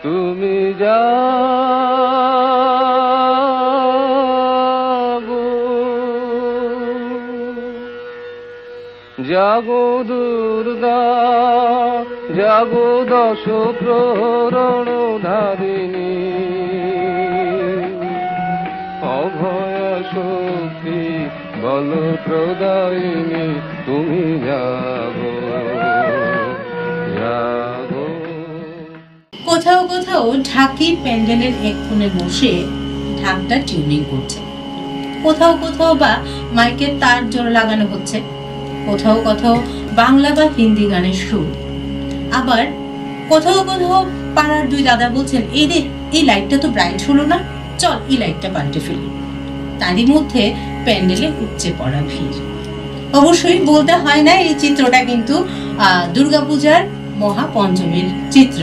তুমি যাবো জাগো দুর্গা জাগো দশ প্রহরণ ধারিণী অভয় শক্তি বল প্রদায়িনী তুমি জাগো জাগো। কোথাও কোথাও ঢাকি প্যান্ডেলের এক কোণে বসে ঢাকটা টিউনিং করছে, কোথাও কোথাও বা মাইকের তার জোর লাগানো হচ্ছে, কোথাও কোথাও বাংলা বা হিন্দি গানের সুর, আবার কোথাও কোথাও পাড়ার দুই দাদা বলছেন এই রে এই লাইটটা তো ব্রাইট হলো না, চল এই লাইটটা পাল্টে ফেলি। তারই মধ্যে প্যান্ডেলে উপচে পড়া ভিড়। অবশ্যই বলতে হয় না এই চিত্রটা কিন্তু দুর্গাপূজার মহাপঞ্চমীর চিত্র।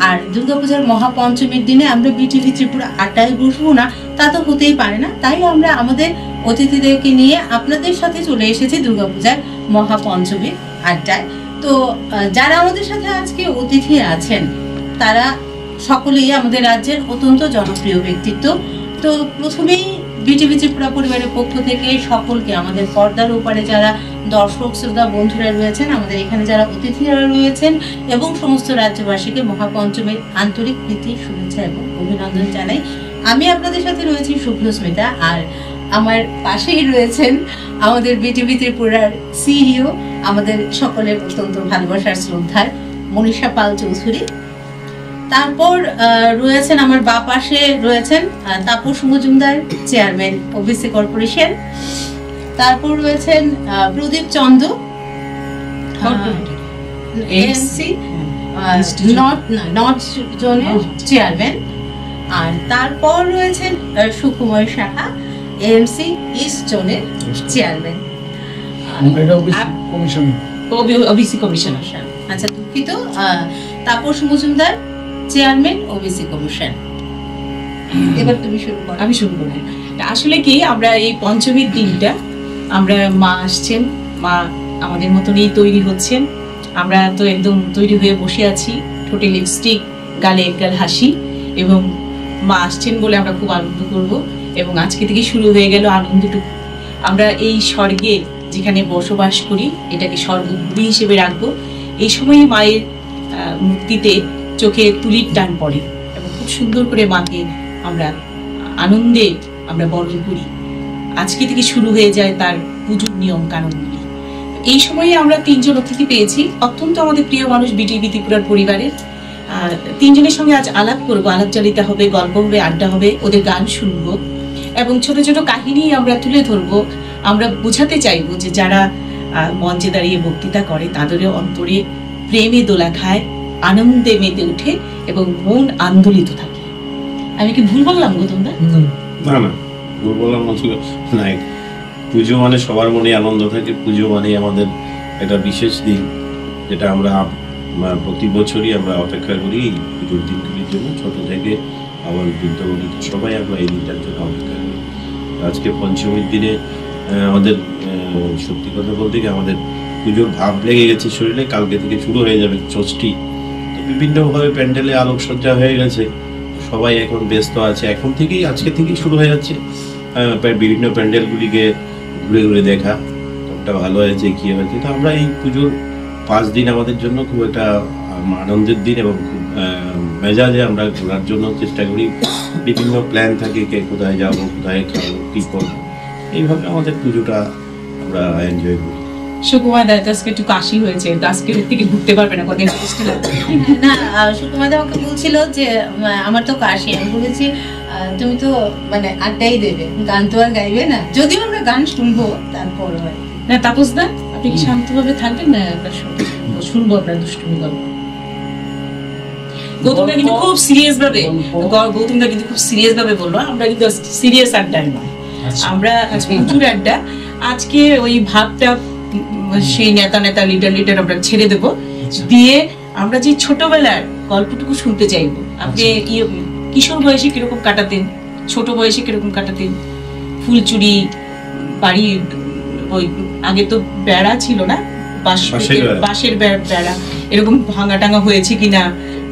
আর দুর্গাপূজার মহাপঞ্চমীর দিনে আমরা বিটিভি ত্রিপুরা আড্ডায় বসবো না তা তো হতেই পারে না, তাই আমরা আমাদের অতিথিদেরকে নিয়ে আপনাদের সাথে চলে এসেছি দুর্গাপূজার মহাপঞ্চমীর আড্ডায়। তো যারা আমাদের সাথে আজকে অতিথি আছেন তারা সকলেই আমাদের রাজ্যের অত্যন্ত জনপ্রিয় ব্যক্তিত্ব। তো প্রথমেই বিটিভি ত্রিপুরা পরিবারের পক্ষ থেকে সকলকে, আমাদের পর্দার উপরে যারা দর্শক শ্রোতা বন্ধুরা রয়েছেন, আমাদের এখানে যারা অতিথিরা রয়েছেন এবং সমস্ত রাজ্যবাসীকে মহাপঞ্চমীর আন্তরিক প্রীতি, শুভেচ্ছা এবং অভিনন্দন জানাই। আমি আপনাদের সাথে রয়েছি শুভ্রস্মিতা, আর আমার পাশেই রয়েছেন আমাদের বিটিভি ত্রিপুরার সিইও, আমাদের সকলের অত্যন্ত ভালোবাসার শ্রদ্ধার মনীষা পাল চৌধুরী। তারপর রয়েছেন আমার বাঁ পাশে রয়েছেন Tapas Majumdar, chairman OBC corporation. তারপর রয়েছেন প্রদীপ চন্দ্র, এএমসি নর্থ জোনের চেয়ারম্যান। আর তারপর রয়েছেন সুকুমার সাহা, এএমসি ইস্ট জোনের চেয়ারম্যান। OBC commissioner. আচ্ছা দুঃখিত, Tapas Majumdar, chairman OBC commission. এবার তুমি শুরু করো। আমি শুরু করি। আসলে কি আমরা এই পঞ্চমীর দিনটা আমরা মা আসছেন, মা আমাদের মতনই তৈরি হচ্ছেন, আমরা তো একদম তৈরি হয়ে বসে আছি, ঠোঁটে লিপস্টিক, গালে একগাল হাসি, এবং মা আসছেন বলে আমরা খুব আনন্দ করব। এবং আজকে থেকে শুরু হয়ে গেল আনন্দটুকু। আমরা এই স্বর্গে যেখানে বসবাস করি এটাকে স্বর্গভূমি হিসেবে রাখবো। এই সময় মায়ের মূর্তিতে চোখে তুলির টান পড়ে এবং খুব সুন্দর করে মাকে আমরা আনন্দে আমরা বরণ করি। আজকে থেকে শুরু হয়ে যায় তার পুজোর নিয়ম কানুনগুলি। এই সময়ে আমরা 3 জন অতিথি পেয়েছি, অত্যন্ত আমাদের প্রিয় মানুষ বিটিভি ত্রিপুরার পরিবারের। 3 জনের সঙ্গে আজ আলাপ করবো, আলাপচারিতা হবে, গল্প হবে, আড্ডা হবে, ওদের গান শুনবো এবং ছোট ছোট কাহিনী আমরা তুলে ধরবো। আমরা বোঝাতে চাইবো যে যারা মঞ্চে দাঁড়িয়ে বক্তৃতা করে তাদেরও অন্তরে প্রেমে দোলা খায়, আনন্দে মেতে উঠে এবং মন আন্দোলিত থাকে। আমি কি ভুল বললাম গৌতম দা? না না, ভুল বললাম নাই। পুজো মানে সবার মনে আনন্দ থাকে, পুজো মানে আমাদের একটা বিশেষ দিন, যেটা আমরা প্রতি বছরই আমরা অপেক্ষা করি এই পুজোর দিনগুলির জন্য। ছোট থেকে আবার বৃদ্ধ বনিতা সবাই আমরা এই দিনটার জন্য অপেক্ষা করি। আজকে পঞ্চমীর দিনে আমাদের সত্যি কথা বলতে কি আমাদের পুজোর ভাব লেগে গেছে শরীরে। কালকে থেকে শুরু হয়ে যাবে ষষ্ঠী, তো বিভিন্নভাবে প্যান্ডেলে আলোকসজ্জা হয়ে গেছে, সবাই এখন ব্যস্ত আছে। এখন থেকেই আজকে থেকেই শুরু হয়ে যাচ্ছে বিভিন্ন প্যান্ডেলগুলিকে ঘুরে ঘুরে দেখা, কোনটা ভালো হয়েছে কি হয়েছে। তো আমরা এই পুজোর 5 দিন আমাদের জন্য খুব একটা আনন্দের দিন এবং খুব মেজাজে আমরা ঘোরার জন্য চেষ্টা করি। বিভিন্ন প্ল্যান থাকে, কে কোথায় যাবো, কোথায় খাবো, কি করবো, এইভাবে আমাদের পুজোটা আমরা এনজয় করি। সুকুমার দা আজকে একটু কাশি হয়েছে, আজকে থেকে ঘুরতে পারবে না কদিন। না, সুকুমার দা আমাকে বলছিল যে আমার তো কাশি। আমি বলেছি তুমি তো মানে আড্ডাই দেবে, গান তো আর গাইবে না, যদিও আমরা গান শুনবো তারপর হয় না। তাপস দা আপনি কি শান্তভাবে থাকবেন না? শুনবো আপনার দুষ্টুমি গল্প। গৌতমদা কিন্তু খুব সিরিয়াস ভাবে বললো, আমরা কিন্তু সিরিয়াস আড্ডায় নয়, আমরা প্রচুর আড্ডা। আজকে ওই ভাবটা সেই নেতা লিডার আমরা ছেড়ে দেবো, দিয়ে আমরা যে ছোটবেলার গল্পটুকু শুনতে চাইবো। আপনি কিশোর বয়সে কিরকম কাটাতেন, ছোট বয়সে কিরকম কাটাতেন, ফুলচুরি বাড়ি, ওই আগে তো বেড়া ছিল না, বাঁশের বেড়া, এরকম ভাঙা টাঙা হয়েছে কিনা,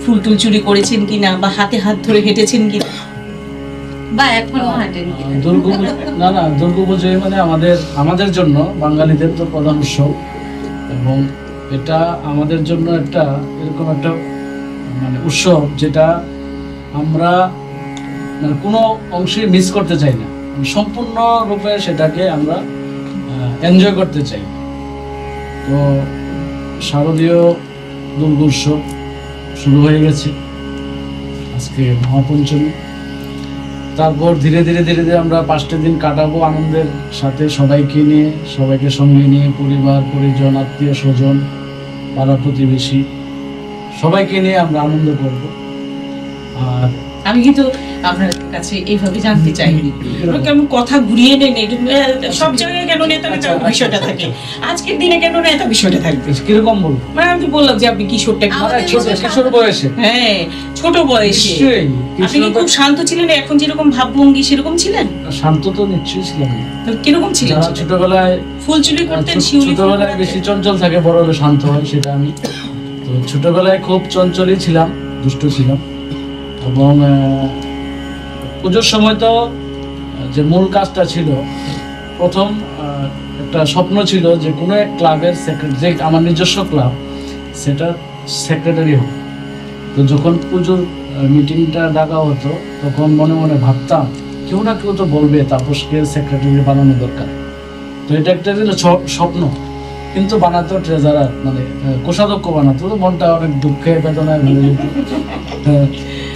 ফুল টুল চুরি করেছেন কিনা, বা হাতে হাত ধরে হেঁটেছেন কিনা, বা এখনো হাঁটেন কিনা? দুর্গাপুজো মানে আমাদের জন্য বাঙালিদের তো প্রধান উৎসব, এবং এটা আমাদের জন্য একটা এরকম একটা মানে উৎসব যেটা আমরা মানে কোনো অংশে মিস করতে চাই না, সম্পূর্ণ রূপে সেটাকে আমরা এনজয় করতে চাই। তো শারদীয় দুর্গা উৎসব শুরু হয়ে গেছে, আজকে মহাপঞ্চমী। তারপর ধীরে ধীরে আমরা 5টা দিন কাটাবো আনন্দের সাথে, সবাইকে নিয়ে, সবাইকে সঙ্গে নিয়ে, পরিবার পরিজন আত্মীয় স্বজন পাড়া প্রতিবেশী সবাইকে নিয়ে আমরা আনন্দ করব। আর আমি কিন্তু আপনার কাছে এইভাবে জানতে চাই, কেমন কথা ঘুরিয়ে নেন, সব জায়গায় কেন নেতা নেতা বিষয়টা থাকে, আজকের দিনে কেন নেতা বিষয়টা থাকবে? কিরকম বলবো, মানে আমি বললাম যে আপনি কিশোরটা কিশোর বয়সে, হ্যাঁ ছোট বয়সে আপনি কি খুব শান্ত ছিলেন, এখন যেরকম ভাবভঙ্গি সেরকম ছিলেন? শান্ত তো নিশ্চয়ই ছিলাম না। কিরকম ছিলেন? ছোটবেলায় ফুল চুরি করতেন, শিউলি ছোটবেলায় বেশি চঞ্চল থাকে, বড় হলে শান্ত হয়, সেটা আমি তো ছোটবেলায় খুব চঞ্চলই ছিলাম, দুষ্ট ছিলাম। এবং পুজোর সময় তো যে মূল কাজটা ছিল, প্রথম একটা স্বপ্ন ছিল যে কোনো এক ক্লাবের সেক্রেটারি, যে আমার নিজস্ব ক্লাব, সেটা সেক্রেটারি হোক। তো যখন পুজোর মিটিংটা ডাকা হতো তখন মনে মনে ভাবতাম কেউ না কেউ তো বলবে তাপসকে সেক্রেটারি বানানো দরকার। তো এটা একটা ছিল স্বপ্ন, কিন্তু বানাতো ট্রেজারার মানে কোষাধ্যক্ষ বানাতো, তো মনটা অনেক দুঃখে বেদনায় ভরে যেত।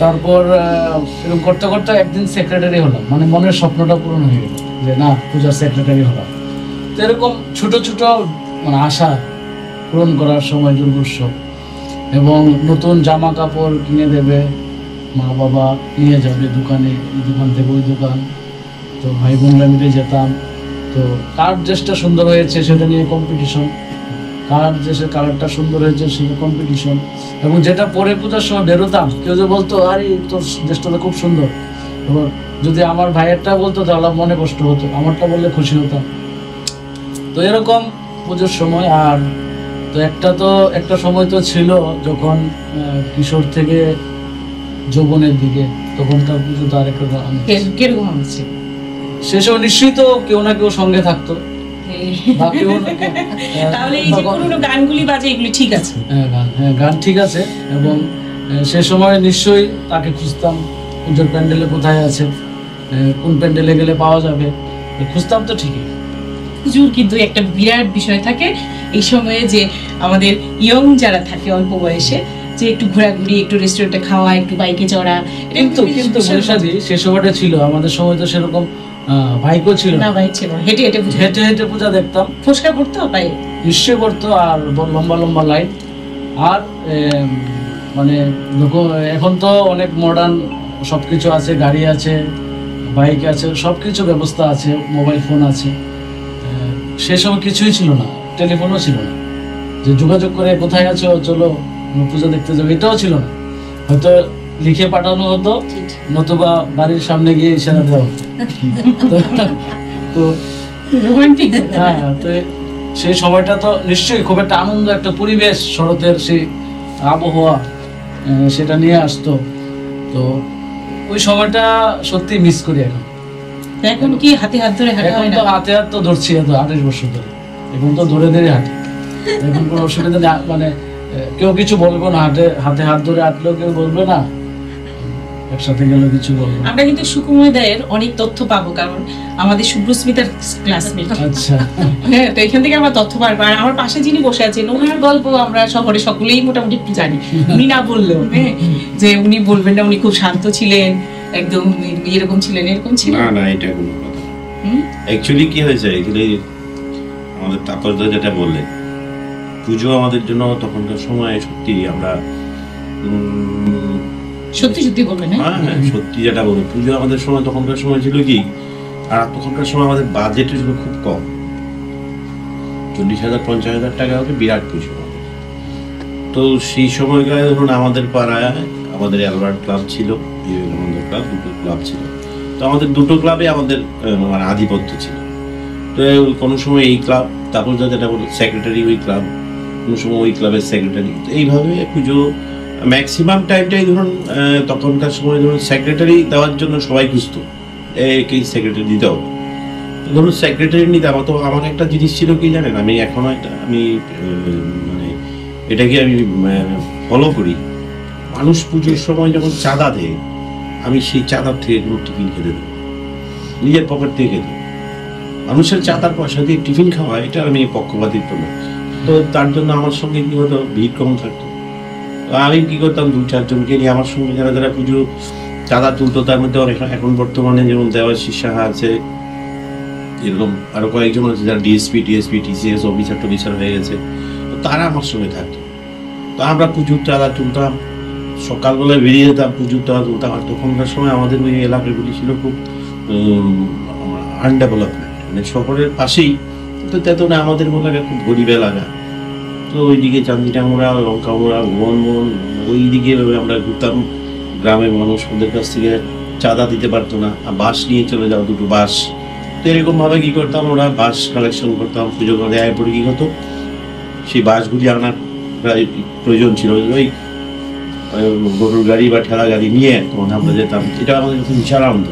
তারপর এরকম করতে করতে একদিন সেক্রেটারি হলাম, মানে মনের স্বপ্নটা পূরণ হয়ে গেল যে না পূজার সেক্রেটারি হলাম। তো এরকম ছোট ছোট মানে আশা পূরণ করার সময় দুর্গোৎসব, এবং নতুন জামা কাপড় কিনে দেবে মা বাবা, নিয়ে যাবে দোকানে, দোকান থেকে ওই দোকান, তো ভাই বোনরা মিলে যেতাম। তো কার ড্রেসটা সুন্দর হয়েছে সেটা নিয়ে কম্পিটিশন, কার ড্রেসের কালারটা সুন্দর হয়েছে সেটা কম্পিটিশন। এবং যেটা পরে পূজার সময় বেরোতাম, কেউ যে বলতো আরে তোর ড্রেসটা তো খুব সুন্দর, এবার যদি আমার ভাইয়েরটা বলতো তাহলে মনে কষ্ট হতো, আমারটা বললে খুশি হতাম। তো এরকম পুজোর সময়। আর তো একটা সময় তো ছিল যখন কিশোর থেকে যৌবনের দিকে, তখনকার পুজো তো আরেকটা কিরকম হচ্ছে, সে সময় নিশ্চয়ই তো কেউ না কেউ সঙ্গে থাকতো, বা কেউ তাহলে এই যে পুরনো গানগুলি বাজে এগুলি ঠিক আছে? হ্যাঁ গান ঠিক আছে। এবং সে সময় নিশ্চয়ই তাকে খুঁজতাম, পুজোর প্যান্ডেলে কোথায় আছে, কোন প্যান্ডেলে গেলে পাওয়া যাবে, খুঁজতাম তো ঠিকই। পুজোর কিন্তু একটা বিরাট বিষয় থাকে এই সময়ে, যে আমাদের ইয়ং যারা থাকে অল্প বয়সে, যে একটু ঘোরাঘুরি, একটু রেস্টুরেন্টে খাওয়া, একটু বাইকে চড়া। কিন্তু মনীষাদি সে সময়টা ছিল, আমাদের সময় তো সেরকম বাইকও ছিল না, বাইক ছিল, হেঁটে হেঁটে হেঁটে পূজা দেখতাম। ফোসকা পড়তো পায়ে, নিশ্চয় পড়তো, আর লম্বা লম্বা লাইন। আর মানে এখন তো অনেক মডার্ন সবকিছু আছে, গাড়ি আছে, বাইক আছে, সবকিছু ব্যবস্থা আছে, মোবাইল ফোন আছে। সে সময় কিছুই ছিল না, টেলিফোনও ছিল না যে যোগাযোগ করে কোথায় আছো চলো পূজা দেখতে যাবো, এটাও ছিল না। হয়তো লিখে পাঠানো হতো, নতুবা বাড়ির সামনে গিয়ে ইশারা দেওয়া হতো। তো হ্যাঁ, তো সেই সময়টা তো নিশ্চয়ই খুব একটা আনন্দ, একটা পরিবেশ, শরতের সেই আবহাওয়া সেটা নিয়ে আসতো। তো ওই সময়টা সত্যি মিস করি এখন। এখন কি হাতে হাত ধরে হাঁটা হয় না? এখন তো হাতে হাত তো ধরছি, এত 28 বছর ধরে, এখন তো ধরে ধরে হাঁটি, এখন কোনো অসুবিধা নেই। মানে কেউ কিছু বলবো না, হাতে হাত ধরে হাঁটলেও কেউ বলবে না, একসাথে গেলে কিছু বলবো। আমরা কিন্তু সুকুময় দায়ের অনেক তথ্য পাবো, কারণ আমাদের শুভ্রস্মিতার ক্লাসমেট। আচ্ছা, হ্যাঁ, তো এখান থেকে আমরা তথ্য পাবো। আর আমার পাশে যিনি বসে আছেন, ওনার গল্প আমরা শহরে সকলেই মোটামুটি একটু জানি, উনি না বললেও যে উনি বলবেন না উনি খুব শান্ত ছিলেন, একদম এরকম ছিলেন, এরকম ছিলেন না, এটা কোনো কথা না। অ্যাকচুয়ালি কি হয়েছে, আমাদের তাপসদা যেটা বললেন, পুজো আমাদের জন্য তখনকার সময় সত্যি আমরা সত্যি সত্যি বলবেন। হ্যাঁ, সত্যি যেটা বলবো, পুজো আমাদের সময় তখনকার সময় ছিল কি, আর তখনকার সময় আমাদের বাজেট ছিল খুব কম, 40,000-50,000 টাকা হলে বিরাট পুজো। তো সেই সময়কার ধরুন আমাদের পাড়ায় আমাদের অ্যালবার্ট ক্লাব ছিল, বিবেকানন্দ ক্লাব, দুটো ক্লাব ছিল। তো আমাদের দুটো ক্লাবে আমাদের মানে আধিপত্য ছিল। তো কোনো সময় এই ক্লাব, তারপর যেটা বলল সেক্রেটারি ওই ক্লাব, কোনো সময় ওই ক্লাবের সেক্রেটারি। তো এইভাবে পুজো ম্যাক্সিমাম টাইমটাই ধরুন তখনকার সময় ধরুন সেক্রেটারি দেওয়ার জন্য সবাই খুঁজতো, একে সেক্রেটারি দিতে হবে। ধরুন সেক্রেটারি নিতে আমার একটা জিনিস ছিল কি জানেন, আমি এখনো আমি মানে এটাকে আমি ফলো করি। মানুষ পুজোর সময় যখন চাঁদা দেয়, আমি সেই চাঁদার থেকে কোনো টিফিন খেতে দেবো, নিজের পকেট থেকে খেতে। মানুষের চাঁদার পয়সা দিয়ে টিফিন খাওয়া, এটা আমি পক্ষপাতিত্ব না। তো তার জন্য আমার সঙ্গে কি হতো, ভিড় কম থাকতো। আমি কি করতাম, 2-4 জনকে নিয়ে আমার সঙ্গে যারা যারা পুজো চাঁদা তুলতো, তার মধ্যে এখন বর্তমানে যেমন দেওয়াশিস সাহা আছে, এরকম আরো কয়েকজন আছে যারা ডিএসপি টিসিএস অফিসার হয়ে গেছে, তো তারা আমার সঙ্গে থাকতো। তো আমরা পুজোর চাঁদা তুলতাম, সকালবেলায় বেরিয়ে যেতাম পুজোর চাঁদা তুলতাম। আর তখনকার সময় আমাদের ওই এলাকাগুলি ছিল খুব আনডেভেলপমেন্ট, মানে শহরের পাশেই। তো তেতনে আমাদের এলাকা খুব গরিব এলাকা, তো ওইদিকে চান্দিটামোড়া, লঙ্কামোড়া, ভুবনমোহন, ওই দিকে আমরা ঘুরতাম। গ্রামের মানুষ ওদের কাছ থেকে চাঁদা দিতে পারতো না, বাস নিয়ে চলে যাও, 2টো বাস। তো এরকম ভাবে কি করতাম, ওরা বাস কালেকশন করতাম। পুজো করে এরপরে কি হতো, সেই বাসগুলি আনার প্রায় প্রয়োজন ছিল। ওই গরুর গাড়ি বা ঠেলা গাড়ি নিয়ে তখন আমরা যেতাম। এটা আমাদের কাছে বিশাল আনন্দ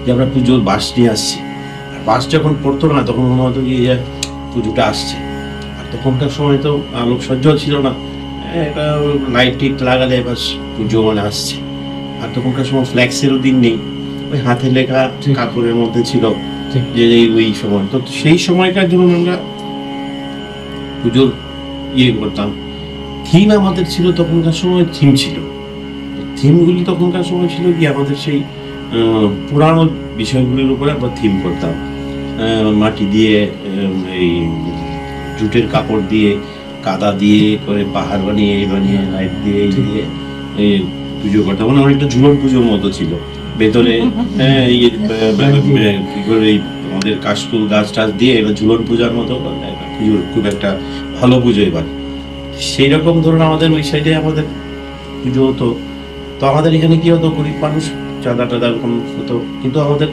যে আমরা পুজোর বাস নিয়ে আসছি। আর বাস যখন পড়তো না, তখন মনে হতো কি যে পুজোটা আসছে। আর তখনকার সময় তো আলোকসজ্জাও ছিল না, একটা লাইট টিট লাগালে বাস পুজো মানে আসছে। আর তখনকার সময় ফ্ল্যাক্সেরও দিন নেই, ওই হাতে লেখা কাপড়ের মধ্যে ছিল যে ওই সময়। তো সেই সময়কার জন্য আমরা পুজোর করতাম। থিম আমাদের ছিল তখনকার সময়, থিম ছিল, থিমগুলি তখনকার সময় ছিল কি আমাদের সেই পুরানো বিষয়গুলির উপরে আমরা থিম করতাম। মাটি দিয়ে, এই জুটের কাপড় দিয়ে, কাদা দিয়ে করে পাহাড় বানিয়ে লাইট দিয়ে পুজো করতাম। মানে অনেকটা ঝুলন পুজোর মতো ছিল। ভেতরে কি করে আমাদের কাশফুল গাছ টাছ দিয়ে ঝুলন পূজার মতো পুজোর খুব একটা ভালো পুজো। এবার সেই রকম ধরুন আমাদের ওই সাইডে আমাদের পুজো হতো। তো আমাদের এখানে কি হতো, গরিব মানুষ, চাঁদা টাদা এরকম হতো, কিন্তু আমাদের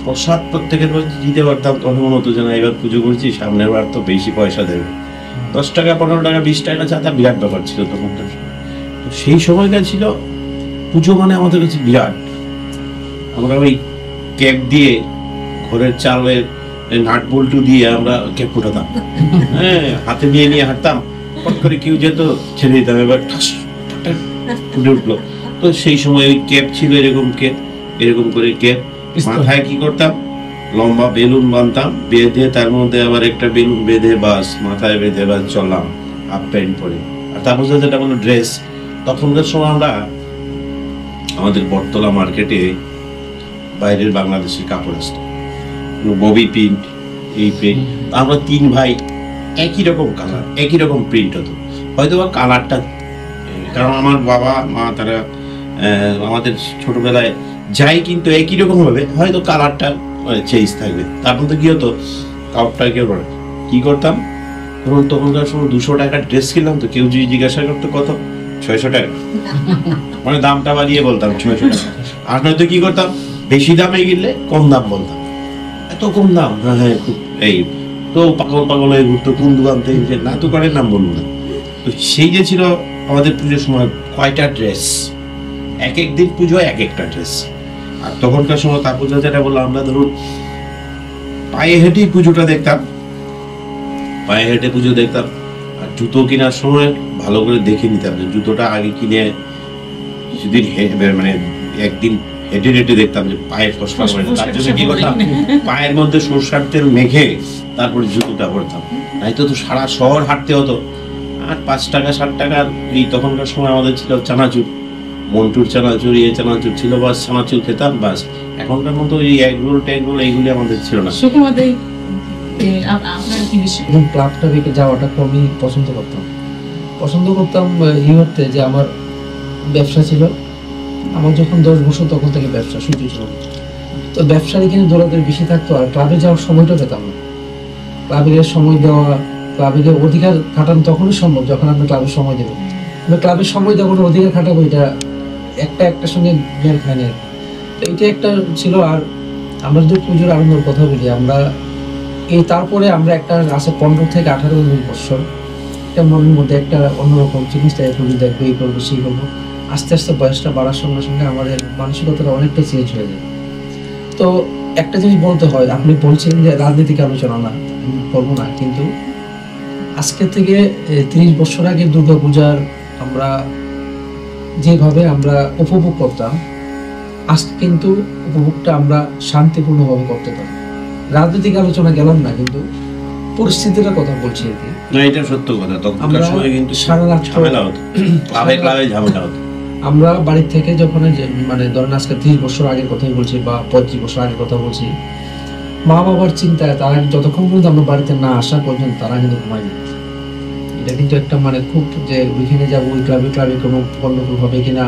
প্রসাদ প্রত্যেকের দিতে পারতাম। তখন মনে হতো যে না, এবার পুজো করছি, সামনের বার তো বেশি পয়সা দেবে। 10 টাকা, 15 টাকা, 20 টাকা চাঁদা বিরাট ব্যাপার ছিল তখনকার। তো সেই সময়কার ছিল পুজো মানে আমাদের কাছে বিরাট। আমরা ওই কেক দিয়ে, ঘরের চালের নাট বল্টু দিয়ে আমরা কেক ফুটাতাম, হাতে নিয়ে হাঁটতাম। পট করে কেউ যেত, ছেড়ে দিতাম, এবার ঠাস ফুটে উঠলো। তো সেই সময় ওই কেপ ছিল, এরকম করে কেপ মাথায় কি করতাম, লম্বা বেলুন বাঁধতাম, বেঁধে তার মধ্যে আবার একটা বেলুন বেঁধে বাস মাথায় বেঁধে বাস চললাম, হাফ প্যান্ট পরে। আর তারপর যেটা কোনো ড্রেস, তখনকার সময় আমরা আমাদের বটতলা মার্কেটে বাইরের বাংলাদেশের কাপড় আসতো, ববি প্রিন্ট, এই প্রিন্ট। আমরা 3 ভাই, একই রকম কালার, একই রকম প্রিন্ট হতো। হয়তো বা কালারটা, কারণ আমার বাবা মা তারা আমাদের ছোটবেলায় যাই কিন্তু একই রকম হবে, হয়তো কালারটা চেঞ্জ থাকবে। তারপর তো কি হতো, কাপড়টা কি করতাম, ধরুন তখনকার সময় 200 টাকার ড্রেস কিনলাম, তো কেউ যদি জিজ্ঞাসা করতো কত, 600 টাকা, মানে দামটা বাড়িয়ে বলতাম 600 টাকা। আর নয়তো কি করতাম, বেশি দামে কিনলে কম দাম বলতাম, এত কম দাম, হ্যাঁ খুব এই। তো পাগল হয়ে ঘুরতো, কোন দোকান থেকে যে না দোকানের নাম বলবো না। তো সেই যে ছিল আমাদের পুজোর সময় কয়টা ড্রেস, এক দিন পুজো এক একটা ড্রেস। আর তখনকার সময় তারপর যেটা বললাম, আমরা ধরুন পায়ে হেঁটেই পুজোটা দেখতাম, পায়ে হেঁটে পুজো দেখতাম। আর জুতো কেনার সময় ভালো করে দেখে নিতাম যে জুতোটা আগে কিনে কিছুদিন মানে একদিন হেঁটে হেঁটে দেখতাম যে পায়ে ফসকা করে না। তার জন্য কি করতাম, পায়ের মধ্যে সরষার তেল মেখে তারপরে জুতোটা পরতাম। নয়তো তো সারা শহর হাঁটতে হতো। আর 5 টাকা 7 টাকার এই তখনকার সময় আমাদের ছিল চানাচুর, মন্টুর চানাচুর, চানাচুর ছিল, বাস চানাচুর খেতাম বাস। এখনকার মতো এই এগরোল টেগরোল এইগুলি আমাদের ছিল না। আপনার কি বিষয়? ক্লাবটা থেকে যাওয়াটা খুবই পছন্দ করতাম এই অর্থে যে আমার ব্যবসা ছিল। আমার যখন 10 বছর তখন থেকে ব্যবসা শুরু ছিল, তো ব্যবসার এখানে দৌড়াদৌড়ি বেশি থাকতো। আর ক্লাবে যাওয়ার সময়টা পেতাম না। ক্লাবে সময় দেওয়া, ক্লাবে অধিকার খাটানো তখনই সম্ভব যখন আপনি ক্লাবের সময় দেবেন। ক্লাবের সময় দেবো না, অধিকার খাটাবো, এটা একটার সঙ্গে মেল খায় না। তো এটা একটা ছিল। আর আমরা যদি পুজোর আনন্দের কথা বলি, আমরা তারপরে আমরা একটা আছে 15 থেকে 18 বছর একটা মনের মধ্যে একটা অন্যরকম জিনিসটা পুজো দেখবো, এই করবো সেই করবো। আস্তে আস্তে বয়সটা বাড়ার সঙ্গে সঙ্গে আমাদের মানসিকতাটা অনেকটা চেঞ্জ হয়ে যায়। তো একটা জিনিস বলতে হয়, আপনি বলছেন যে রাজনৈতিক আলোচনা না, আমি বলবো না, কিন্তু আজকে থেকে 30 বছর আগে দুর্গাপূজার আমরা যেভাবে আমরা উপভোগ করতাম, আজ কিন্তু উপভোগটা আমরা শান্তিপূর্ণভাবে করতে পারি। রাজনৈতিক আলোচনা গেলাম না, কিন্তু পরিস্থিতির কথা বলছি আর কি। না, এটা সত্য কথা। তখনকার আমরা সময় কিন্তু সারা রাত ঝামেলা হতো, ক্লাবে ক্লাবে ঝামেলা হতো। আমরা বাড়ি থেকে যখন মানে ধরেন আজকে 30 বছর আগের কথাই বলছি বা 35 বছর আগের কথা বলছি, মা বাবার চিন্তায় তারা যতক্ষণ পর্যন্ত আমরা বাড়িতে না আসা পর্যন্ত তারা কিন্তু ঘুমায়নি। এটা কিন্তু একটা মানে খুব যে ওইখানে যাবো, ওই ক্লাবে কোনো গন্ডগোল হবে কিনা,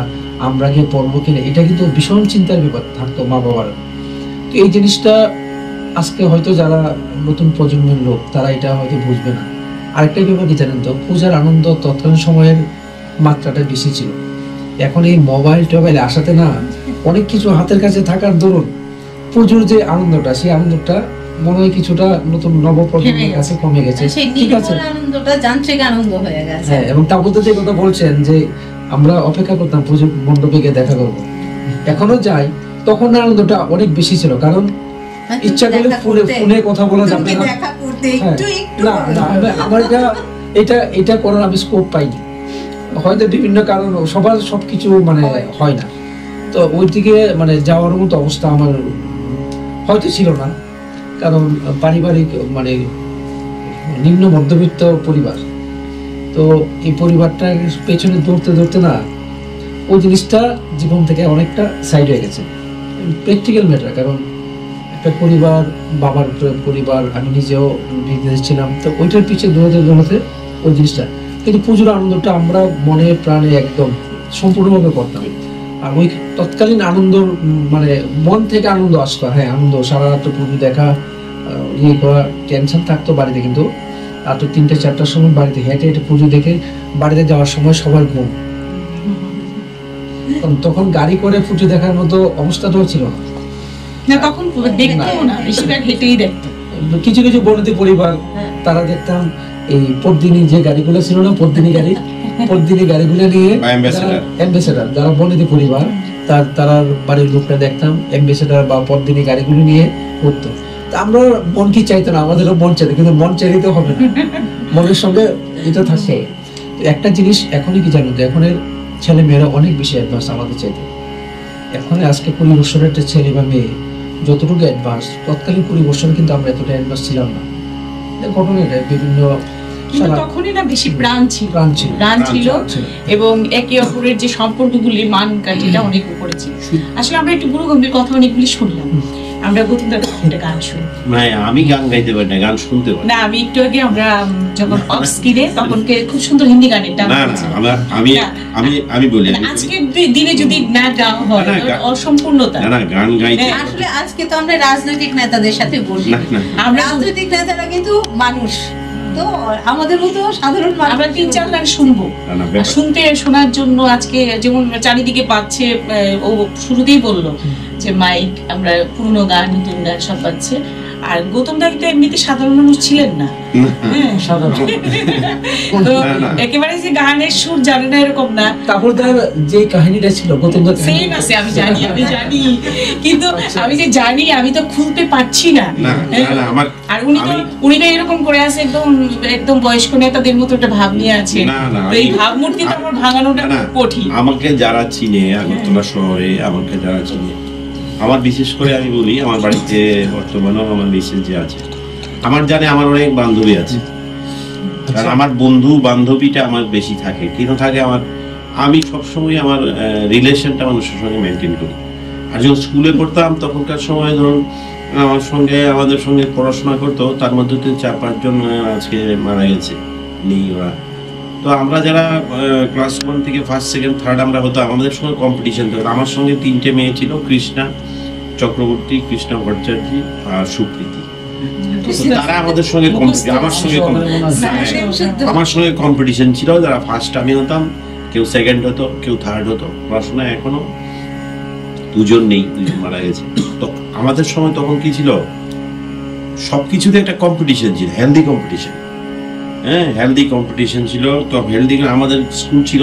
আমরা গিয়ে পড়বো কিনা, এটা কিন্তু ভীষণ চিন্তার ব্যাপার থাকতো মা বাবার। তো এই জিনিসটা আজকে হয়তো যারা নতুন প্রজন্মের লোক তারা এটা হয়তো বুঝবে না। আরেকটা ব্যাপার কি জানেন তো, পূজার আনন্দ তৎকালীন সময়ের মাত্রাটা বেশি ছিল। এখন এই মোবাইল টোবাইল আসাতে না, অনেক কিছু হাতের কাছে থাকার দরুন পুজোর যে আনন্দটা, সেই আনন্দটা মনে হয় কিছুটা নতুন নবপ্রজন্মের কাছে কমে গেছে। সেই ঠিক আছে, নির্মল আনন্দটা যান্ত্রিক আনন্দ হয়ে গেছে। হ্যাঁ, এবং তার মধ্যে যে কথা বলছেন যে আমরা অপেক্ষা করতাম পুজো মণ্ডপে গিয়ে দেখা করবো, এখনো যাই, তখন আনন্দটা অনেক বেশি ছিল। কারণ ইচ্ছা করলে ফোনে কথা বলা যাবে না। দেখা করতে হ্যাঁ, একটু না না, আমার এটা করার আমি স্কোপ পাইনি, হয়তো বিভিন্ন কারণ, সবার সবকিছু মানে হয় না। তো ওই দিকে মানে যাওয়ার মতো অবস্থা আমার হয়তো ছিল না, কারণ পারিবারিক মানে নিম্ন মধ্যবিত্ত পরিবার। তো এই পরিবারটার পেছনে দৌড়তে দৌড়তে না, ওই জিনিসটা জীবন থেকে অনেকটা সাইড হয়ে গেছে। প্র্যাকটিক্যাল ম্যাটার, কারণ একটা পরিবার, বাবার পরিবার, আমি নিজেও বিদেশে ছিলাম, তো ওইটার পিছিয়ে দৌড়াতে ওই জিনিসটা। কিন্তু পুজোর আনন্দটা আমরা মনে প্রাণে একদম সম্পূর্ণভাবে করতাম। আর ওই তৎকালীন আনন্দ মানে মন থেকে আনন্দ আসতো। হ্যাঁ, আনন্দ, সারা রাত পুজো দেখা, ইয়ে করা, টেনশন থাকতো বাড়িতে, কিন্তু আর তো 3-4টার সময় বাড়িতে হেঁটে হেঁটে পুজো দেখে বাড়িতে যাওয়ার সময় সবার ঘুম। তখন গাড়ি করে পুজো দেখার মতো অবস্থাটাও ছিল না। না, তখন দেখতেও না, বেশিরভাগ হেঁটেই দেখতো। কিছু কিছু বর্ণিত পরিবার তারা দেখতাম এই পদ্মিনী যে গাড়িগুলো ছিল না, পদ্মিনী গাড়িগুলো নিয়ে অ্যাম্বাসেডার, যারা বর্ণিত পরিবার তারা বাড়ির লোকরা দেখতাম অ্যাম্বাসেডার বা পদ্মিনী গাড়িগুলো নিয়ে ঘুরতো। আমরা মন কি চাইতো না, আমাদেরও মন চাইতো, কিন্তু মন চাইলে তো হবে না, মনের সঙ্গে এটা থাকছে। একটা জিনিস এখনই কি জানো তো, এখনের ছেলে মেয়েরা অনেক বেশি অ্যাডভান্স আমাদের চাইতে। এখন আজকে 20 বছরের একটা ছেলে বা মেয়ে যতটুকু অ্যাডভান্স, তৎকালীন 20 বছর কিন্তু আমরা এতটা অ্যাডভান্স ছিলাম না। ঘটনাটা বিভিন্ন কিন্তু তখনই না বেশি প্রাণ ছিল, এবং একে অপরের যে সম্পর্কগুলি মান কাঠিটা অনেক উপরে ছিল। আসলে আমরা একটু গুরুগম্ভীর কথা অনেকগুলি শুনলাম, আমরা গৌতমদার একটা গান শুনি। না, আমি গান গাইতে পারি না, গান শুনতে পারি না। আমি একটু আগে আমরা যখন অফ স্ক্রিনে তখনকে খুব সুন্দর হিন্দি গানের ডাক। না না, আমি বলি, আজকে দিনে যদি না গাওয়া হয় অসম্পূর্ণতা। না, গান গাইতে আসলে আজকে তো আমরা রাজনৈতিক নেতাদের সাথে বসি, আমরা রাজনৈতিক নেতারা কিন্তু মানুষ, তো আমাদের মতো সাধারণ মানুষ আমরা 3-4 গান শুনবো। শুনতে শোনার জন্য আজকে যেমন চারিদিকে পাচ্ছে, ও শুরুতেই বললো যে মাইক, আমরা পুরনো গান, নতুন গান সব পাচ্ছে। আর গৌতম দা তো এমনিতে সাধারণ মানুষ ছিলেন না, তো একেবারে যে গানের সুর জানে না এরকম না। তারপর যে কাহিনীটা ছিল গৌতম দা সেম আছে, আমি জানি কিন্তু আমি যে জানি আমি তো খুলতে পারছি না। আর উনি তো এরকম করে আছে, একদম বয়স্ক নেতাদের মতো একটা ভাব নিয়ে আছে। এই ভাবমূর্তি তো আমার ভাঙানোটা কঠিন। আমাকে যারা চিনে আগরতলা শহরে, আমাকে যারা চিনে, আমার বিশেষ করে আমি বলি, আমার বাড়িতে বর্তমানেও আমার মিসেস যে আছে, আমার জানে আমার অনেক বান্ধবী আছে, কারণ আমার বন্ধু বান্ধবীটা আমার বেশি থাকে। কিন্তু থাকে আমি সবসময় আমার রিলেশনটা মানুষের সঙ্গে মেনটেন করি। আর যখন স্কুলে পড়তাম তখনকার সময় ধরুন আমাদের সঙ্গে পড়াশোনা করতো, তার মধ্যে 4-5 জন আজকে মারা গেছে, নেই ওরা। তো আমরা যারা ক্লাস 1 থেকে 1st, 2nd, 3rd আমরা হতাম, আমাদের সঙ্গে কম্পিটিশন থাকতো। আমার সঙ্গে 3টে মেয়ে ছিল, কৃষ্ণা চক্রবর্তী, কৃষ্ণা ভট্টাচার্য আর সুপ্রীতি। তারা আমাদের সঙ্গে আমার সঙ্গে কম্পিটিশন ছিল। যারা ফার্স্ট আমি হতাম, কেউ 2nd হতো, কেউ 3rd হতো। পড়াশোনা এখনো 2 জন নেই, 2 জন মারা গেছে। তো আমাদের সময় তখন কি ছিল, সবকিছুতে একটা কম্পিটিশন ছিল, হেলদি কম্পিটিশন। হ্যাঁ, হেলদি কম্পিটিশন ছিল। তো হেলদি, আমাদের স্কুল ছিল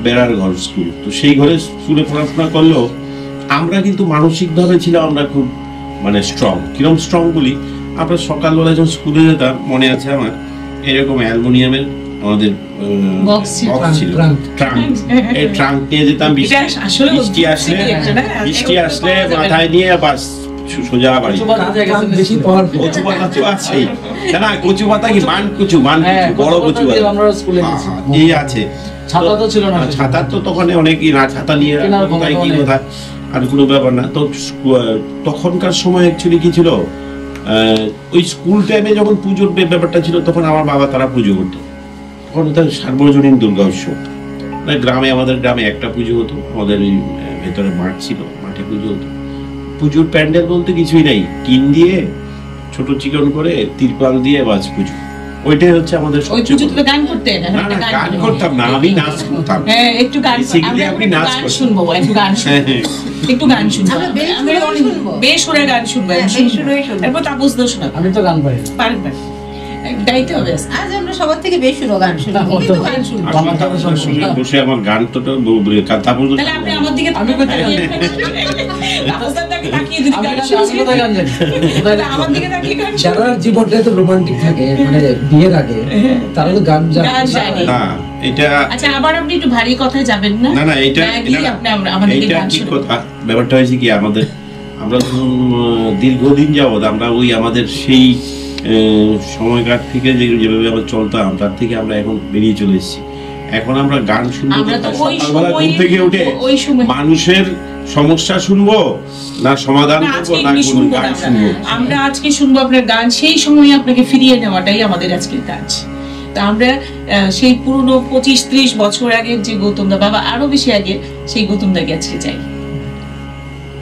বেড়ার ঘর স্কুল, তো সেই ঘরে স্কুলে পড়াশোনা করলেও আমরা কিন্তু মানসিকভাবে ছিলাম আমরা খুব মানে স্ট্রং। কিরকম স্ট্রং বলি, আমরা সকালবেলা যখন স্কুলে যেতাম, মনে আছে আমার, এরকম অ্যালুমিনিয়ামের আমাদের বক্স ছিল, বক্স ছিল, ট্রাঙ্ক, এই ট্রাঙ্ক নিয়ে যেতাম। এটা আসলে বৃষ্টি আসলে বৃষ্টি আসলে মাথায় নিয়ে বাস সোজা বাড়ি। বেশি পাওয়ারফুল। কচু পাতা তো আছেই, না কচু পাতা কি মান কচু, বড় কচু আমরা স্কুলে গেছি, এই আছে। ছাতা তো ছিল না, ছাতা তো তখন অনেকই না, ছাতা নিয়ে কোথায় কি কোথায় আর কোনো ব্যাপার না। তো তখনকার সময় অ্যাকচুয়ালি কি ছিল, ওই স্কুল টাইমে যখন পুজোর ব্যাপারটা ছিল, তখন আমার বাবা তারা পুজো করতো। তখন তার সার্বজনীন দুর্গা উৎসব, গ্রামে, আমাদের গ্রামে একটা পুজো হতো, আমাদের ওই ভেতরে মাঠ ছিল, মাঠে পুজো হতো। পুজোর প্যান্ডেল বলতে কিছুই নাই, টিন দিয়ে ছোট চিকন করে তিরপাল দিয়ে বাস পুজো। ওইটাই হচ্ছে আমাদের ওই পুজোতে গান করতে না, না গান করতাম না, আমি নাচ করতাম। হ্যাঁ, একটু গান শুনবো, একটু গান শুনবো, একটু গান শুনবো, বেসুরে গান শুনবো, এরপর তাপস দোষ না। আমি তো গান পারি না, পারেন না, গাইতে হবে। আজ আমরা সবার থেকে বেসুরো গান শুনবো, কিন্তু গান শুনবো। বসে আমার গান তো কথা বলতে, তাহলে আপনি আমার দিকে তাকিয়ে যদি গান শুনছেন, আমার দিকে তাকিয়ে গান শুনছেন। যারা জীবনটা তো রোমান্টিক থাকে, মানে বিয়ের আগে, তারা তো গান জানে না। এটা আচ্ছা, আবার আপনি একটু ভারী কথায় যাবেন না। না, এটা আমাদের এটা কি কথা, ব্যাপারটা হয়েছে কি, আমরা দীর্ঘদিন যাবত আমরা ওই আমাদের সেই সময়কার থেকে যেভাবে আমরা চলতাম, তার থেকে আমরা এখন বেরিয়ে চলে এসেছি। এখন আমরা গান শুনবো, সকালবেলা ঘুম থেকে উঠে মানুষের সমস্যা শুনবো না সমাধান করবো, না কোনো গান শুনবো। আমরা আজকে শুনবো আপনার গান, সেই সময় আপনাকে ফিরিয়ে নেওয়াটাই আমাদের আজকের কাজ। তা আমরা সেই পুরনো 25-30 বছর আগের যে গৌতম দা, বাবা আরো বেশি আগে, সেই গৌতম দাকে আজকে চাই।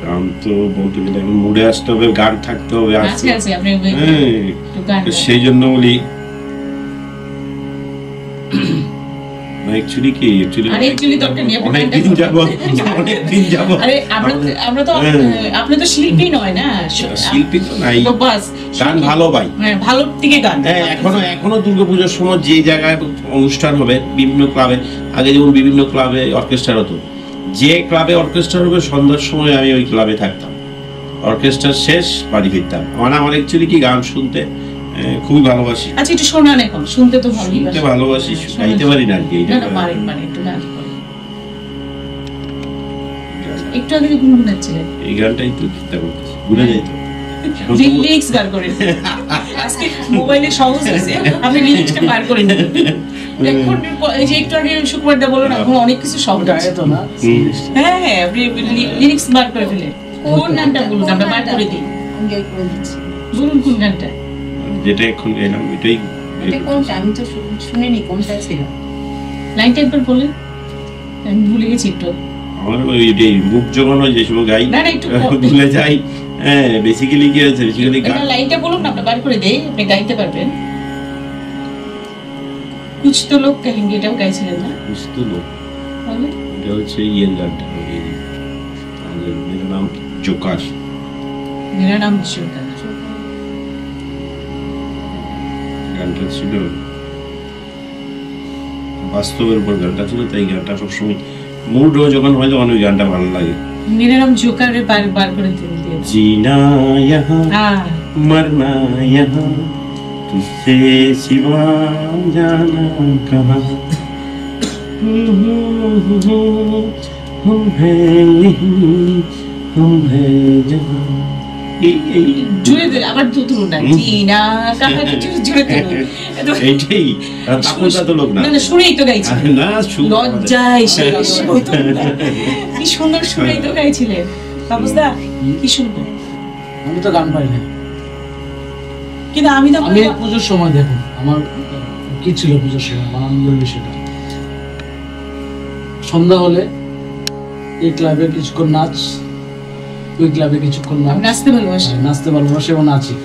গান তো বলতে গেলে এখন মুডে আসতে হবে, গান থাকতে হবে, সেই জন্য বলি। অনেকদিন যাবত আমরা তো, আপনি তো শিল্পী নয় না, শিল্পী তো নাই, গান ভালো পাই, ভালো দিকে গান। এখনো দুর্গাপূজার সময় যে জায়গায় অনুষ্ঠান হবে, বিভিন্ন ক্লাবে, আগে যেমন বিভিন্ন ক্লাবে অর্কেস্ট্রা হতো, যে ক্লাবে অর্কেস্ট্রা হবে সন্ধ্যার সময় আমি ওই ক্লাবে থাকতাম, অর্কেস্ট্রা শেষ বাড়ি ফিরতাম। আমার অ্যাকচুয়ালি কি গান শুনতে খুবই ভালোবাসি। আচ্ছা, একটু শোনান, এখন শুনতে তো ভালোবাসি, গাইতে পারি না আর কি। একটু আগে গুনগুনাচ্ছিলেন, এই গানটাই তো চিন্তা করতেছি, ভুলে যাই তো। লিরিক্স বার করে আজকে মোবাইলে সহজ হয়েছে, আপনি লিরিক্সটা বার করে নিন। এখন এই যে একটু আগে শুক্রবার দা বললেন, এখন অনেক কিছু শব্দ আছে তো না। হ্যাঁ, আপনি লিরিক্স বার করে ফেলেন। কোন গানটা বলুন, আমরা বার করে দিই। বলুন কোন গানটা, যেটা এখন এলাম এটাই। এটা কোনটা আমি তো শুনিনি, কোনটা ছিল? লাইনটা একবার বলেন, আমি ভুলে গেছি একটু। আমার ওই মুখ জমানো যে সময় গাই, না একটু ভুলে যাই। হ্যাঁ, বেসিক্যালি কি আছে, বেসিক্যালি গান। লাইনটা বলুন না, আমরা বার করে দেই, আপনি গাইতে পারবেন। কুছ তো লোক কহেঙ্গে, এটাও গাইছিলেন না? কুছ তো লোক, এটা হচ্ছে ইয়ের গানটা, আমাদের মেরা নাম জোকার, মেরা নাম জোকার গানটা ছিল, বাস্তবের উপর গানটা ছিল, তাই গানটা সবসময় মুড যখন হয় তখন ওই গানটা ভালো লাগে। मेरा नाम जोकर रे बार করে দিন। जीना यहाँ मरना यहाँ तुझसे सिवा जाना कहाँ, हम हैं यहीं हम हैं जहाँ। জুড়ে দিন, আবার তুলুন না, জিনা কাহা কিছু জুড়ে দিন। এইটাই তাপসদা তো লোক না, না শুনেই তো গাইছি না, লজ্জায় শেষ হইতো না। কি সুন্দর শুনেই তো গাইছিলেন তাপসদা, কি শুনবো? আমি তো গান পাই না, কিন্তু আমি পুজোর সময় দেখুন আমার কি ছিল, পুজোর সময় আনন্দের বিষয়টা, সন্ধ্যা হলে এই ক্লাবে কিছুক্ষণ নাচ, ওই ক্লাবে কিছুক্ষণ নাচতে ভালোবাসি এবং নাচি।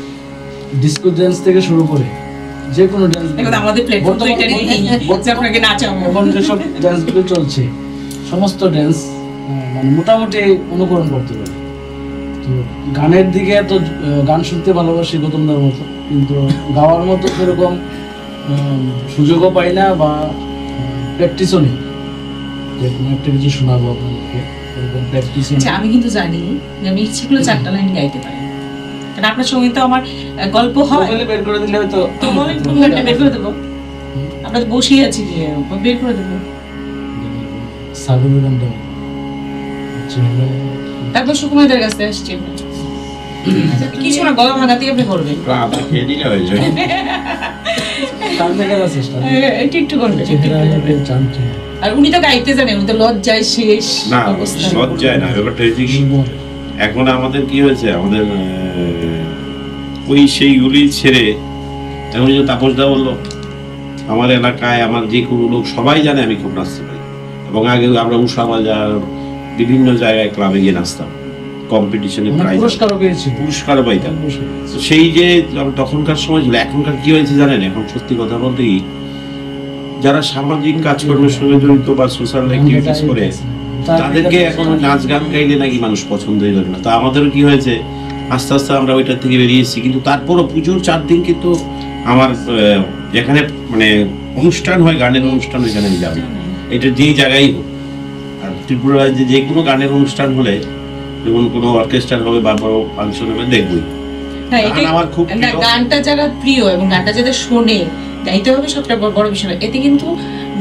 ডিস্কো ড্যান্স থেকে শুরু করে যে কোনো ড্যান্স, আমাদের প্ল্যাটফর্ম তো এটা নেই যে আপনাকে নাচাবো। এখন যেসব ড্যান্সগুলো চলছে সমস্ত ড্যান্স মানে মোটামুটি অনুকরণ করতে পারি। তো গানের দিকে তো গান শুনতে ভালোবাসি গৌতমদার মতো, কিন্তু গাওয়ার মতো সেরকম সুযোগও পাই না বা প্র্যাকটিসও নেই যে কোনো একটা কিছু শোনাবো আপনাদেরকে, এরকম প্র্যাকটিসও আচ্ছা, আমি কিন্তু জানি যে আমি ইচ্ছে করলে 4টা লাইন গাইতে পারি, কারণ আপনার সঙ্গে তো আমার গল্প হয়। মোবাইলে বের করে দিলে হয়তো তো বলেন কোন গানটা বের করে দেবো? আমরা তো বসেই আছি, বের করে দেবো। সাগরের গানটা তারপর সুকুমারদের কাছে আসছি, কিছু না, গলা ভাঙাতে আপনি করবেন, আপনি খেয়ে দিলে হয়ে যায়। তার দেখা যাচ্ছে একটু একটু করবেন। জানতে আর উনি তো গাইতে জানেন, উনি তো লজ্জায় শেষ না অবস্থা। লজ্জায় না, ব্যাপারটা হচ্ছে কি, এখন আমাদের কি হয়েছে, আমাদের ওই সেইগুলি ছেড়ে এখন যে তাপসদা বললো, আমার এলাকায় আমার যে কোনো লোক সবাই জানে আমি খুব নাচতে পারি, এবং আগে আমরা উষা বাজার বিভিন্ন জায়গায় ক্লাবে গিয়ে নাচতাম, কম্পিটিশনে প্রাইজ পুরস্কারও পেয়েছি, পুরস্কারও পাইতাম। তো সেই যে তখনকার সময় ছিল, এখনকার কি হয়েছে জানেন, এখন সত্যি কথা বলতে কি, যারা সামাজিক কাজকর্মের সঙ্গে জড়িত বা সোশ্যাল অ্যাক্টিভিটিস করে, তাদেরকে এখন নাচ গান গাইলে নাকি মানুষ পছন্দই করে না। তো আমাদেরও কি হয়েছে, আস্তে আস্তে আমরা ওইটার থেকে বেরিয়ে এসেছি, কিন্তু তারপরও পুজোর 4 দিন কিন্তু আমার যেখানে মানে অনুষ্ঠান হয়, গানের অনুষ্ঠান, ওইখানে আমি যাবো, এটা যেই জায়গায় হোক। আর ত্রিপুরায় যে কোনো গানের অনুষ্ঠান হলে, যেমন কোনো অর্কেস্ট্রার হবে বা বড় ফাংশন হবে, দেখবই। না, এটা- আমার খুব না, গানটা যারা প্রিয় এবং গানটা যাদের শোনে, গাইতে হবে সবটা বড় বিষয় না, এতে কিন্তু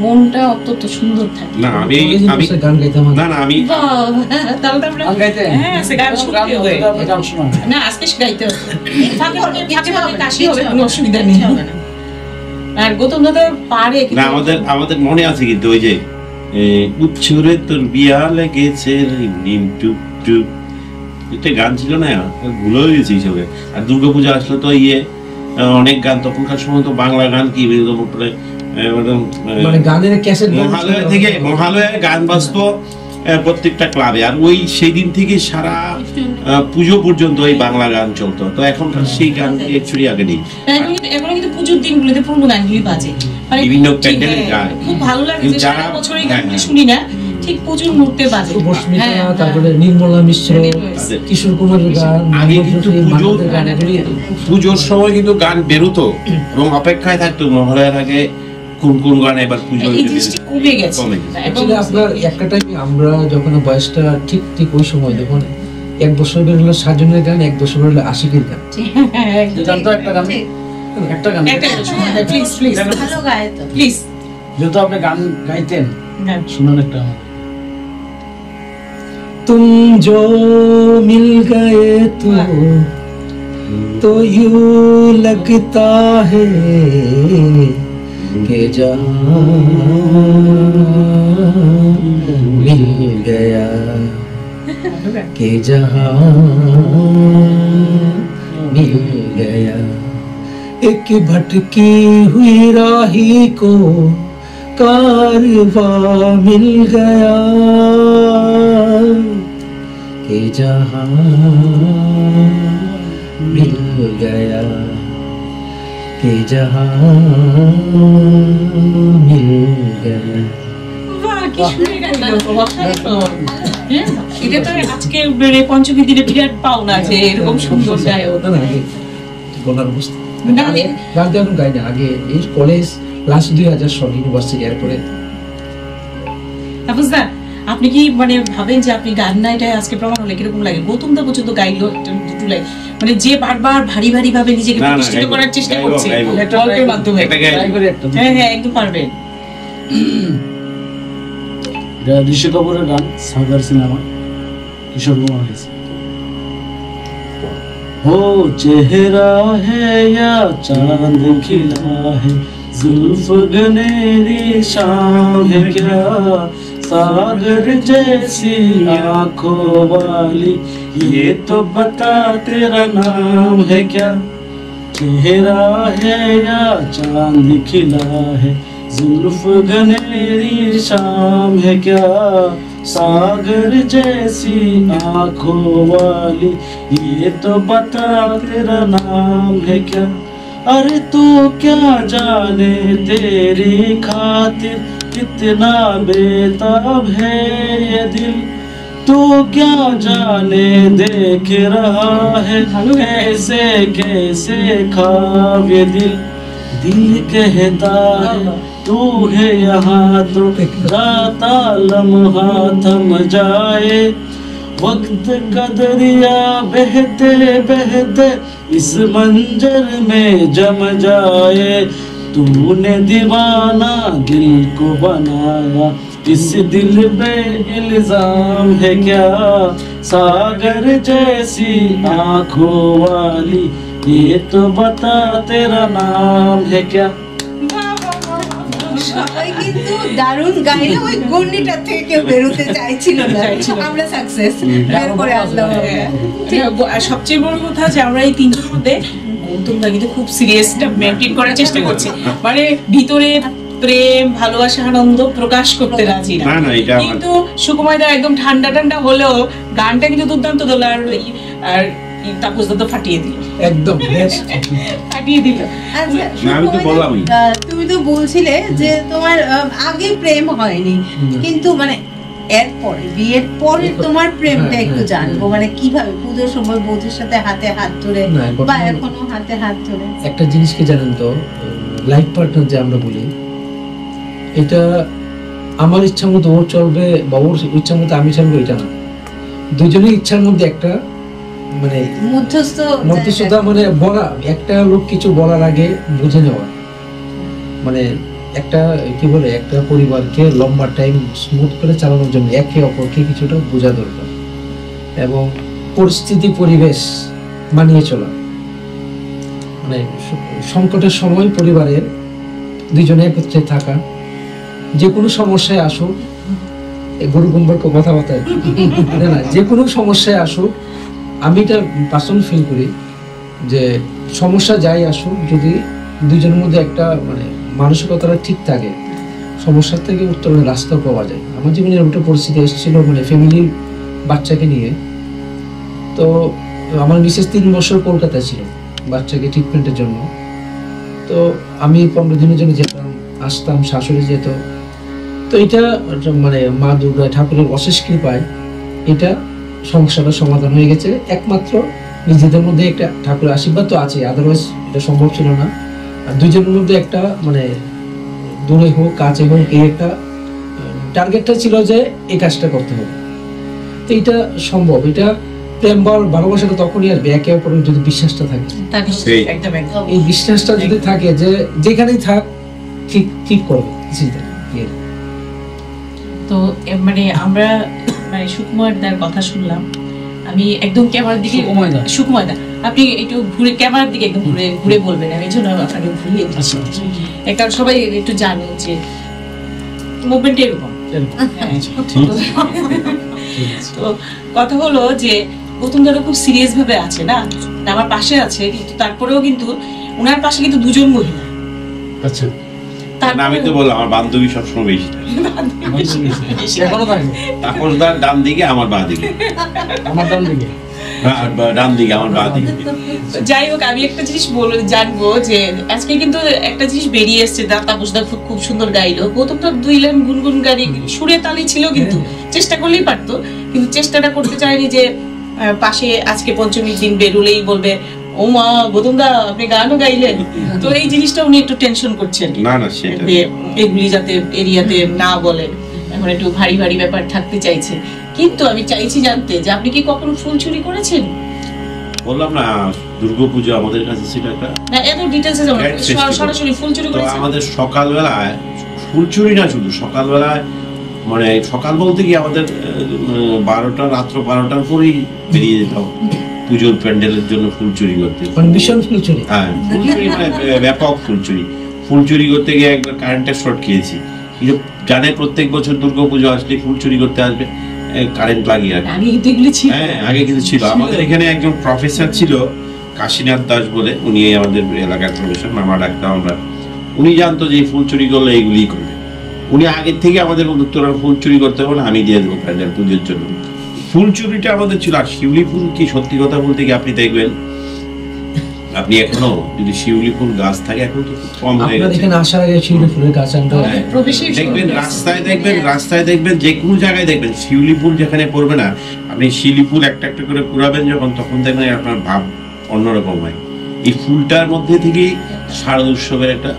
মনটা অত্যন্ত সুন্দর থাকে। না আমি গান গাইতাম না না আমি বাহ, তাহলে তো আমরা গান গাইতে হ্যাঁ, সে গান শুনতে হবে। গান শোনা না, আজকে গাইতে হবে, ফাঁকে ফাঁকে কাশি হবে, কোনো অসুবিধা নেই। আর গৌতম দাদা পারে না, কিন্তু আমাদের মনে আছে কিন্তু ওই যে উচ্ছরে তোর বিয়া লেগেছে নিম টুক টুক, একটা গান ছিল না, ভুলে গেছি হিসেবে। আর দুর্গাপূজা আসলে তো অনেক গান, তখনকার সময় তো বাংলা গান কি মানে গানের ক্যাসেট মহালয়া থেকে মহালয়ায় গান বাজতো প্রত্যেকটা ক্লাবে, আর ওই সেই দিন থেকে সারা পুজো পর্যন্ত ওই বাংলা গান চলতো। তো এখনকার সেই গান একচুয়ালি আগে নেই। এখন কিন্তু পুজোর দিনগুলোতে পুরনো গানগুলি বাজে, মানে বিভিন্ন ঠিক, প্যান্ডেলের হ্যাঁ, গান। খুব ভালো লাগে যে সারা বছর এই গানগুলি হ্যাঁ, শুনি না, ঠিক পুজোর মুহূর্তে বাজে। বস্মিতা, হ্যাঁ, তারপরে নির্মলা মিশ্র, আছে। কিশোর কুমারের গান, আগে কিন্তু মান্নাতের গান, এগুলি পুজোর সময় কিন্তু গান বেরোতো এবং অপেক্ষায় থাকতো মহালয়ার আগে কোন কোন গান এবার পুজো এই জিনিসটি কমে গেছে। কমে গেছে। এবং Actually আপনার একটা টাইমে আমরা যখন বয়সটা ঠিক ওই সময় দেখুন, 1 বছর বেরোলো সাজনের গান, 1 বছর বেরোলো আশিকের গান। হ্যাঁ, জানতো একটা গান, একটা গান প্লিজ প্লিজ ভালো গায় তো। প্লিজ যেহেতু আপনি গান গাইতেন, শুনুন একটা আমার। तुम जो मिल गए तो यूं लगता है कि जहां मिल गया, कि जहां मिल गया, एक भटकी हुई राही को कारवां मिल गया, कि जहां मिल गया, कि जहां मिल गया। বাহ, কি সুন্দর গান। হ্যাঁ, এটা তো আজকে পঞ্চমী দিনে বিরাট পাওনা যে এরকম সুন্দর গায়ক। না, আগে বলার অবস্থা না, গান তো এখন গাই না, আগে এই কলেজ লাস্ট 2000 সাল ইউনিভার্সিটি এরপরে। তাপস দা, আপনি কি মানে ভাবেন যে আপনি গান না, এটা আজকে প্রমাণ হলে কিরকম লাগে? গৌতম দা পর্যন্ত গাইলো দুটো লাইন, মানে যে বারবার ভারী ভারী ভাবে নিজেকে না, না, প্রতিষ্ঠিত গাইবো, করার চেষ্টা গাইবো, করছে গাইবো। গল্পের মাধ্যমে। একটা গাইবো। ট্রাই করি একটা। হ্যাঁ হ্যাঁ, একদম পারবেন। এটা ঋষি কাপুরের গান, সাগর সিনেমা, কিশোর কুমার গেছে। हो चेहरा है या चांद खिला है, जुल्फ गनेरी शाम है क्या, सागर जैसी आंखों वाली ये तो बता तेरा नाम है क्या, चेहरा है या चांद खिला है, जुल्फ गनेरी शाम है क्या, सागर जैसी आंखों वाली ये तो बता तेरा नाम है क्या, अरे तू क्या जाने तेरी खातिर कितना बेताब है ये दिल, तू क्या जाने देख रहा है कैसे कैसे ख्वाब ये दिल, दिल कहता है तू है यहाँ तो जाता लम्हा थम जाए वक्त का दरिया बहते बहते इस मंजर में जम जाए तूने दीवाना दिल को बनाया इस दिल पे इल्जाम है क्या सागर जैसी आंखों वाली ये तो बता तेरा नाम है क्या। সবাই কিন্তু দারুণ গাইলে, ওই গন্ডিটা থেকে কেউ বেরোতে চাইছিল না, আমরা সাকসেস বের করে আসলাম। আর সবচেয়ে বড় কথা যে আমরা এই তিনজনের মধ্যে তোমরা কিন্তু খুব সিরিয়াসটা মেনটেন করার চেষ্টা করছি, মানে ভিতরে প্রেম ভালোবাসা আনন্দ প্রকাশ করতে রাজি না, কিন্তু সুকুমার দা একদম ঠান্ডা ঠান্ডা হলেও গানটা কিন্তু দুর্দান্ত দোল। আর তাপস দা তো ফাটিয়ে দিল, একদম ফাটিয়ে দিল। আচ্ছা, আমি তো বললামই, তুমি তো বলছিলে যে তোমার আগে প্রেম হয়নি, কিন্তু মানে এরপরে বিয়ের পরে তোমার প্রেমটা একটু জানবো, মানে কিভাবে পুজোর সময় বৌদির সাথে হাতে হাত ধরে বা এখনো হাতে হাত ধরে। একটা জিনিস কি জানেন তো, লাইফ পার্টনার যে আমরা বলি, এটা আমার ইচ্ছা মতো ওর চলবে বা ওর ইচ্ছা মতো আমি চলবো, এটা না। দুজনের ইচ্ছার মধ্যে একটা মানে মধ্যস্থতা, মানে বলা, একটা লোক কিছু বলার আগে বুঝে নেওয়া, মানে একটা কি বলে, একটা পরিবারকে লম্বা টাইম স্মুথ করে চালানোর জন্য একে অপরকে কিছুটা বোঝা দরকার এবং পরিস্থিতি পরিবেশ মানিয়ে চলা। মানে সংকটের সময় পরিবারের দুজনে একত্রে থাকা, যে কোনো সমস্যায় আসুক, গরু গুম্বার কথাবার্তা না, যে কোনো সমস্যায় আসুক, আমি এটা পার্সোনাল ফিল করি যে সমস্যা যাই আসুক, যদি দুজনের মধ্যে একটা মানে মানসিকতাটা ঠিক থাকে, সমস্যার থেকে উত্তরণের রাস্তা পাওয়া যায়। আমার জীবনে এরকম একটা পরিস্থিতি এসেছিল, মানে ফ্যামিলির বাচ্চাকে নিয়ে। তো আমার বিশেষ 3 বছর কলকাতায় ছিল বাচ্চাকে ট্রিটমেন্টের জন্য। তো আমি 15 দিনের জন্য যেতাম, আসতাম, শাশুড়ি যেত। তো এটা মানে মা দুর্গা ঠাকুরের অশেষ কৃপায় এটা সমস্যাটা সমাধান হয়ে গেছে। একমাত্র নিজেদের মধ্যে একটা ঠাকুরের আশীর্বাদ তো আছে, আদারওয়াইজ এটা সম্ভব ছিল না। আর দুজনের মধ্যে একটা মানে দূরে হোক কাছে হোক, এই একটা টার্গেটটা ছিল যে এই কাজটা করতে হবে। তো এটা সম্ভব, এটা প্রেম বা ভালোবাসাটা তখনই আসবে একে অপরের যদি বিশ্বাসটা থাকে। এই বিশ্বাসটা যদি থাকে যে যেখানেই থাক ঠিক ঠিক করবে। তো মানে আমরা মানে সুকুমার দার কথা শুনলাম, আমি একদম ক্যামেরার দিকে, সুকুমার দা আপনি একটু ঘুরে ক্যামেরার দিকে একদম ঘুরে ঘুরে বলবেন, আমি এই জন্য আপনাকে ঘুরিয়ে দিচ্ছি, কারণ সবাই একটু জানে যে মুভমেন্ট এরকম। তো কথা হলো যে গৌতম দাদা খুব সিরিয়াস ভাবে আছে না, আমার পাশে আছে, কিন্তু তারপরেও কিন্তু ওনার পাশে কিন্তু 2জন মহিলা। আচ্ছা, আমি তো বললাম আমার বান্ধবী সবসময় বেশি তাপসদার ডান দিকে, আমার বাঁ দিকে, আমার ডান দিকে, ডান দিকে আমার বাঁ দিকে। যাই হোক, আমি একটা জিনিস জানবো যে আজকে কিন্তু একটা জিনিস বেরিয়ে এসছে, তাপসদা খুব সুন্দর গাইলো, গৌতম তো 2 লাইন গুনগুন গাড়ি সুরে তালি ছিল, কিন্তু চেষ্টা করলেই পারতো, কিন্তু চেষ্টাটা করতে চায়নি যে পাশে আজকে পঞ্চমীর দিন বেরোলেই বলবে ও মা গৌতম দা আপনি গানও গাইলেন। তো এই জিনিসটা উনি একটু টেনশন করছেন যে এগুলি যাতে এরিয়াতে না বলে, এখন একটু ভারী ভারী ব্যাপার থাকতে চাইছে। কিন্তু আমি চাইছি জানতে যে আপনি কি কখনো ফুল চুরি করেছেন? বললাম না, দুর্গাপূজা আমাদের কাছে ছিল একটা, না এত ডিটেইলসে যাব না, সরাসরি ফুল চুরি করেছেন? আমাদের সকালবেলায় ফুল চুরি না, শুধু সকালবেলায়, মানে সকাল বলতে কি আমাদের 12টা, রাত্র 12টার পরেই বেরিয়ে যেতাম পুজোর প্যান্ডেলের জন্য ফুল চুরি করতে। ভীষণ ফুল চুরি, হ্যাঁ ফুল চুরি, মানে ব্যাপক ফুল চুরি। ফুল চুরি করতে গিয়ে একবার কারেন্টের শর্ট খেয়েছি, কিন্তু জানে প্রত্যেক বছর দুর্গাপুজো আসলে ফুল চুরি করতে আসবে, কারেন্ট লাগিয়ে রাখে। হ্যাঁ আগে কিন্তু ছিল। আমাদের এখানে একজন প্রফেসর ছিল কাশীনাথ দাস বলে, উনি আমাদের এলাকার প্রফেসর, মামা ডাকতাম আমরা। উনি জানতো যে ফুল চুরি করলে এইগুলি করবে। উনি আগের থেকে আমাদের উত্তরা ফুল চুরি করতে হবে না, আমি দিয়ে দেবো প্যান্ডেল পুজোর জন্য। ফুল চুরিটা আমাদের ছিল। আর শিউলি ফুল কি সত্যি কথা বলতে কি আপনি দেখবেন, আপনি এখনো যদি শিউলি ফুল গাছ থাকে, এখন তো খুব কম হয়ে গেছে, এখানে আসার আগে শিউলি ফুলের গাছ আমরা দেখবেন, রাস্তায় দেখবেন, যে কোনো জায়গায় দেখবেন শিউলি ফুল যেখানে পড়বে না, আপনি শিউলি ফুল একটা একটা করে কুড়াবেন যখন, তখন দেখবেন আপনার ভাব অন্যরকম হয়। এই ফুলটার মধ্যে থেকেই শারদ উৎসবের একটা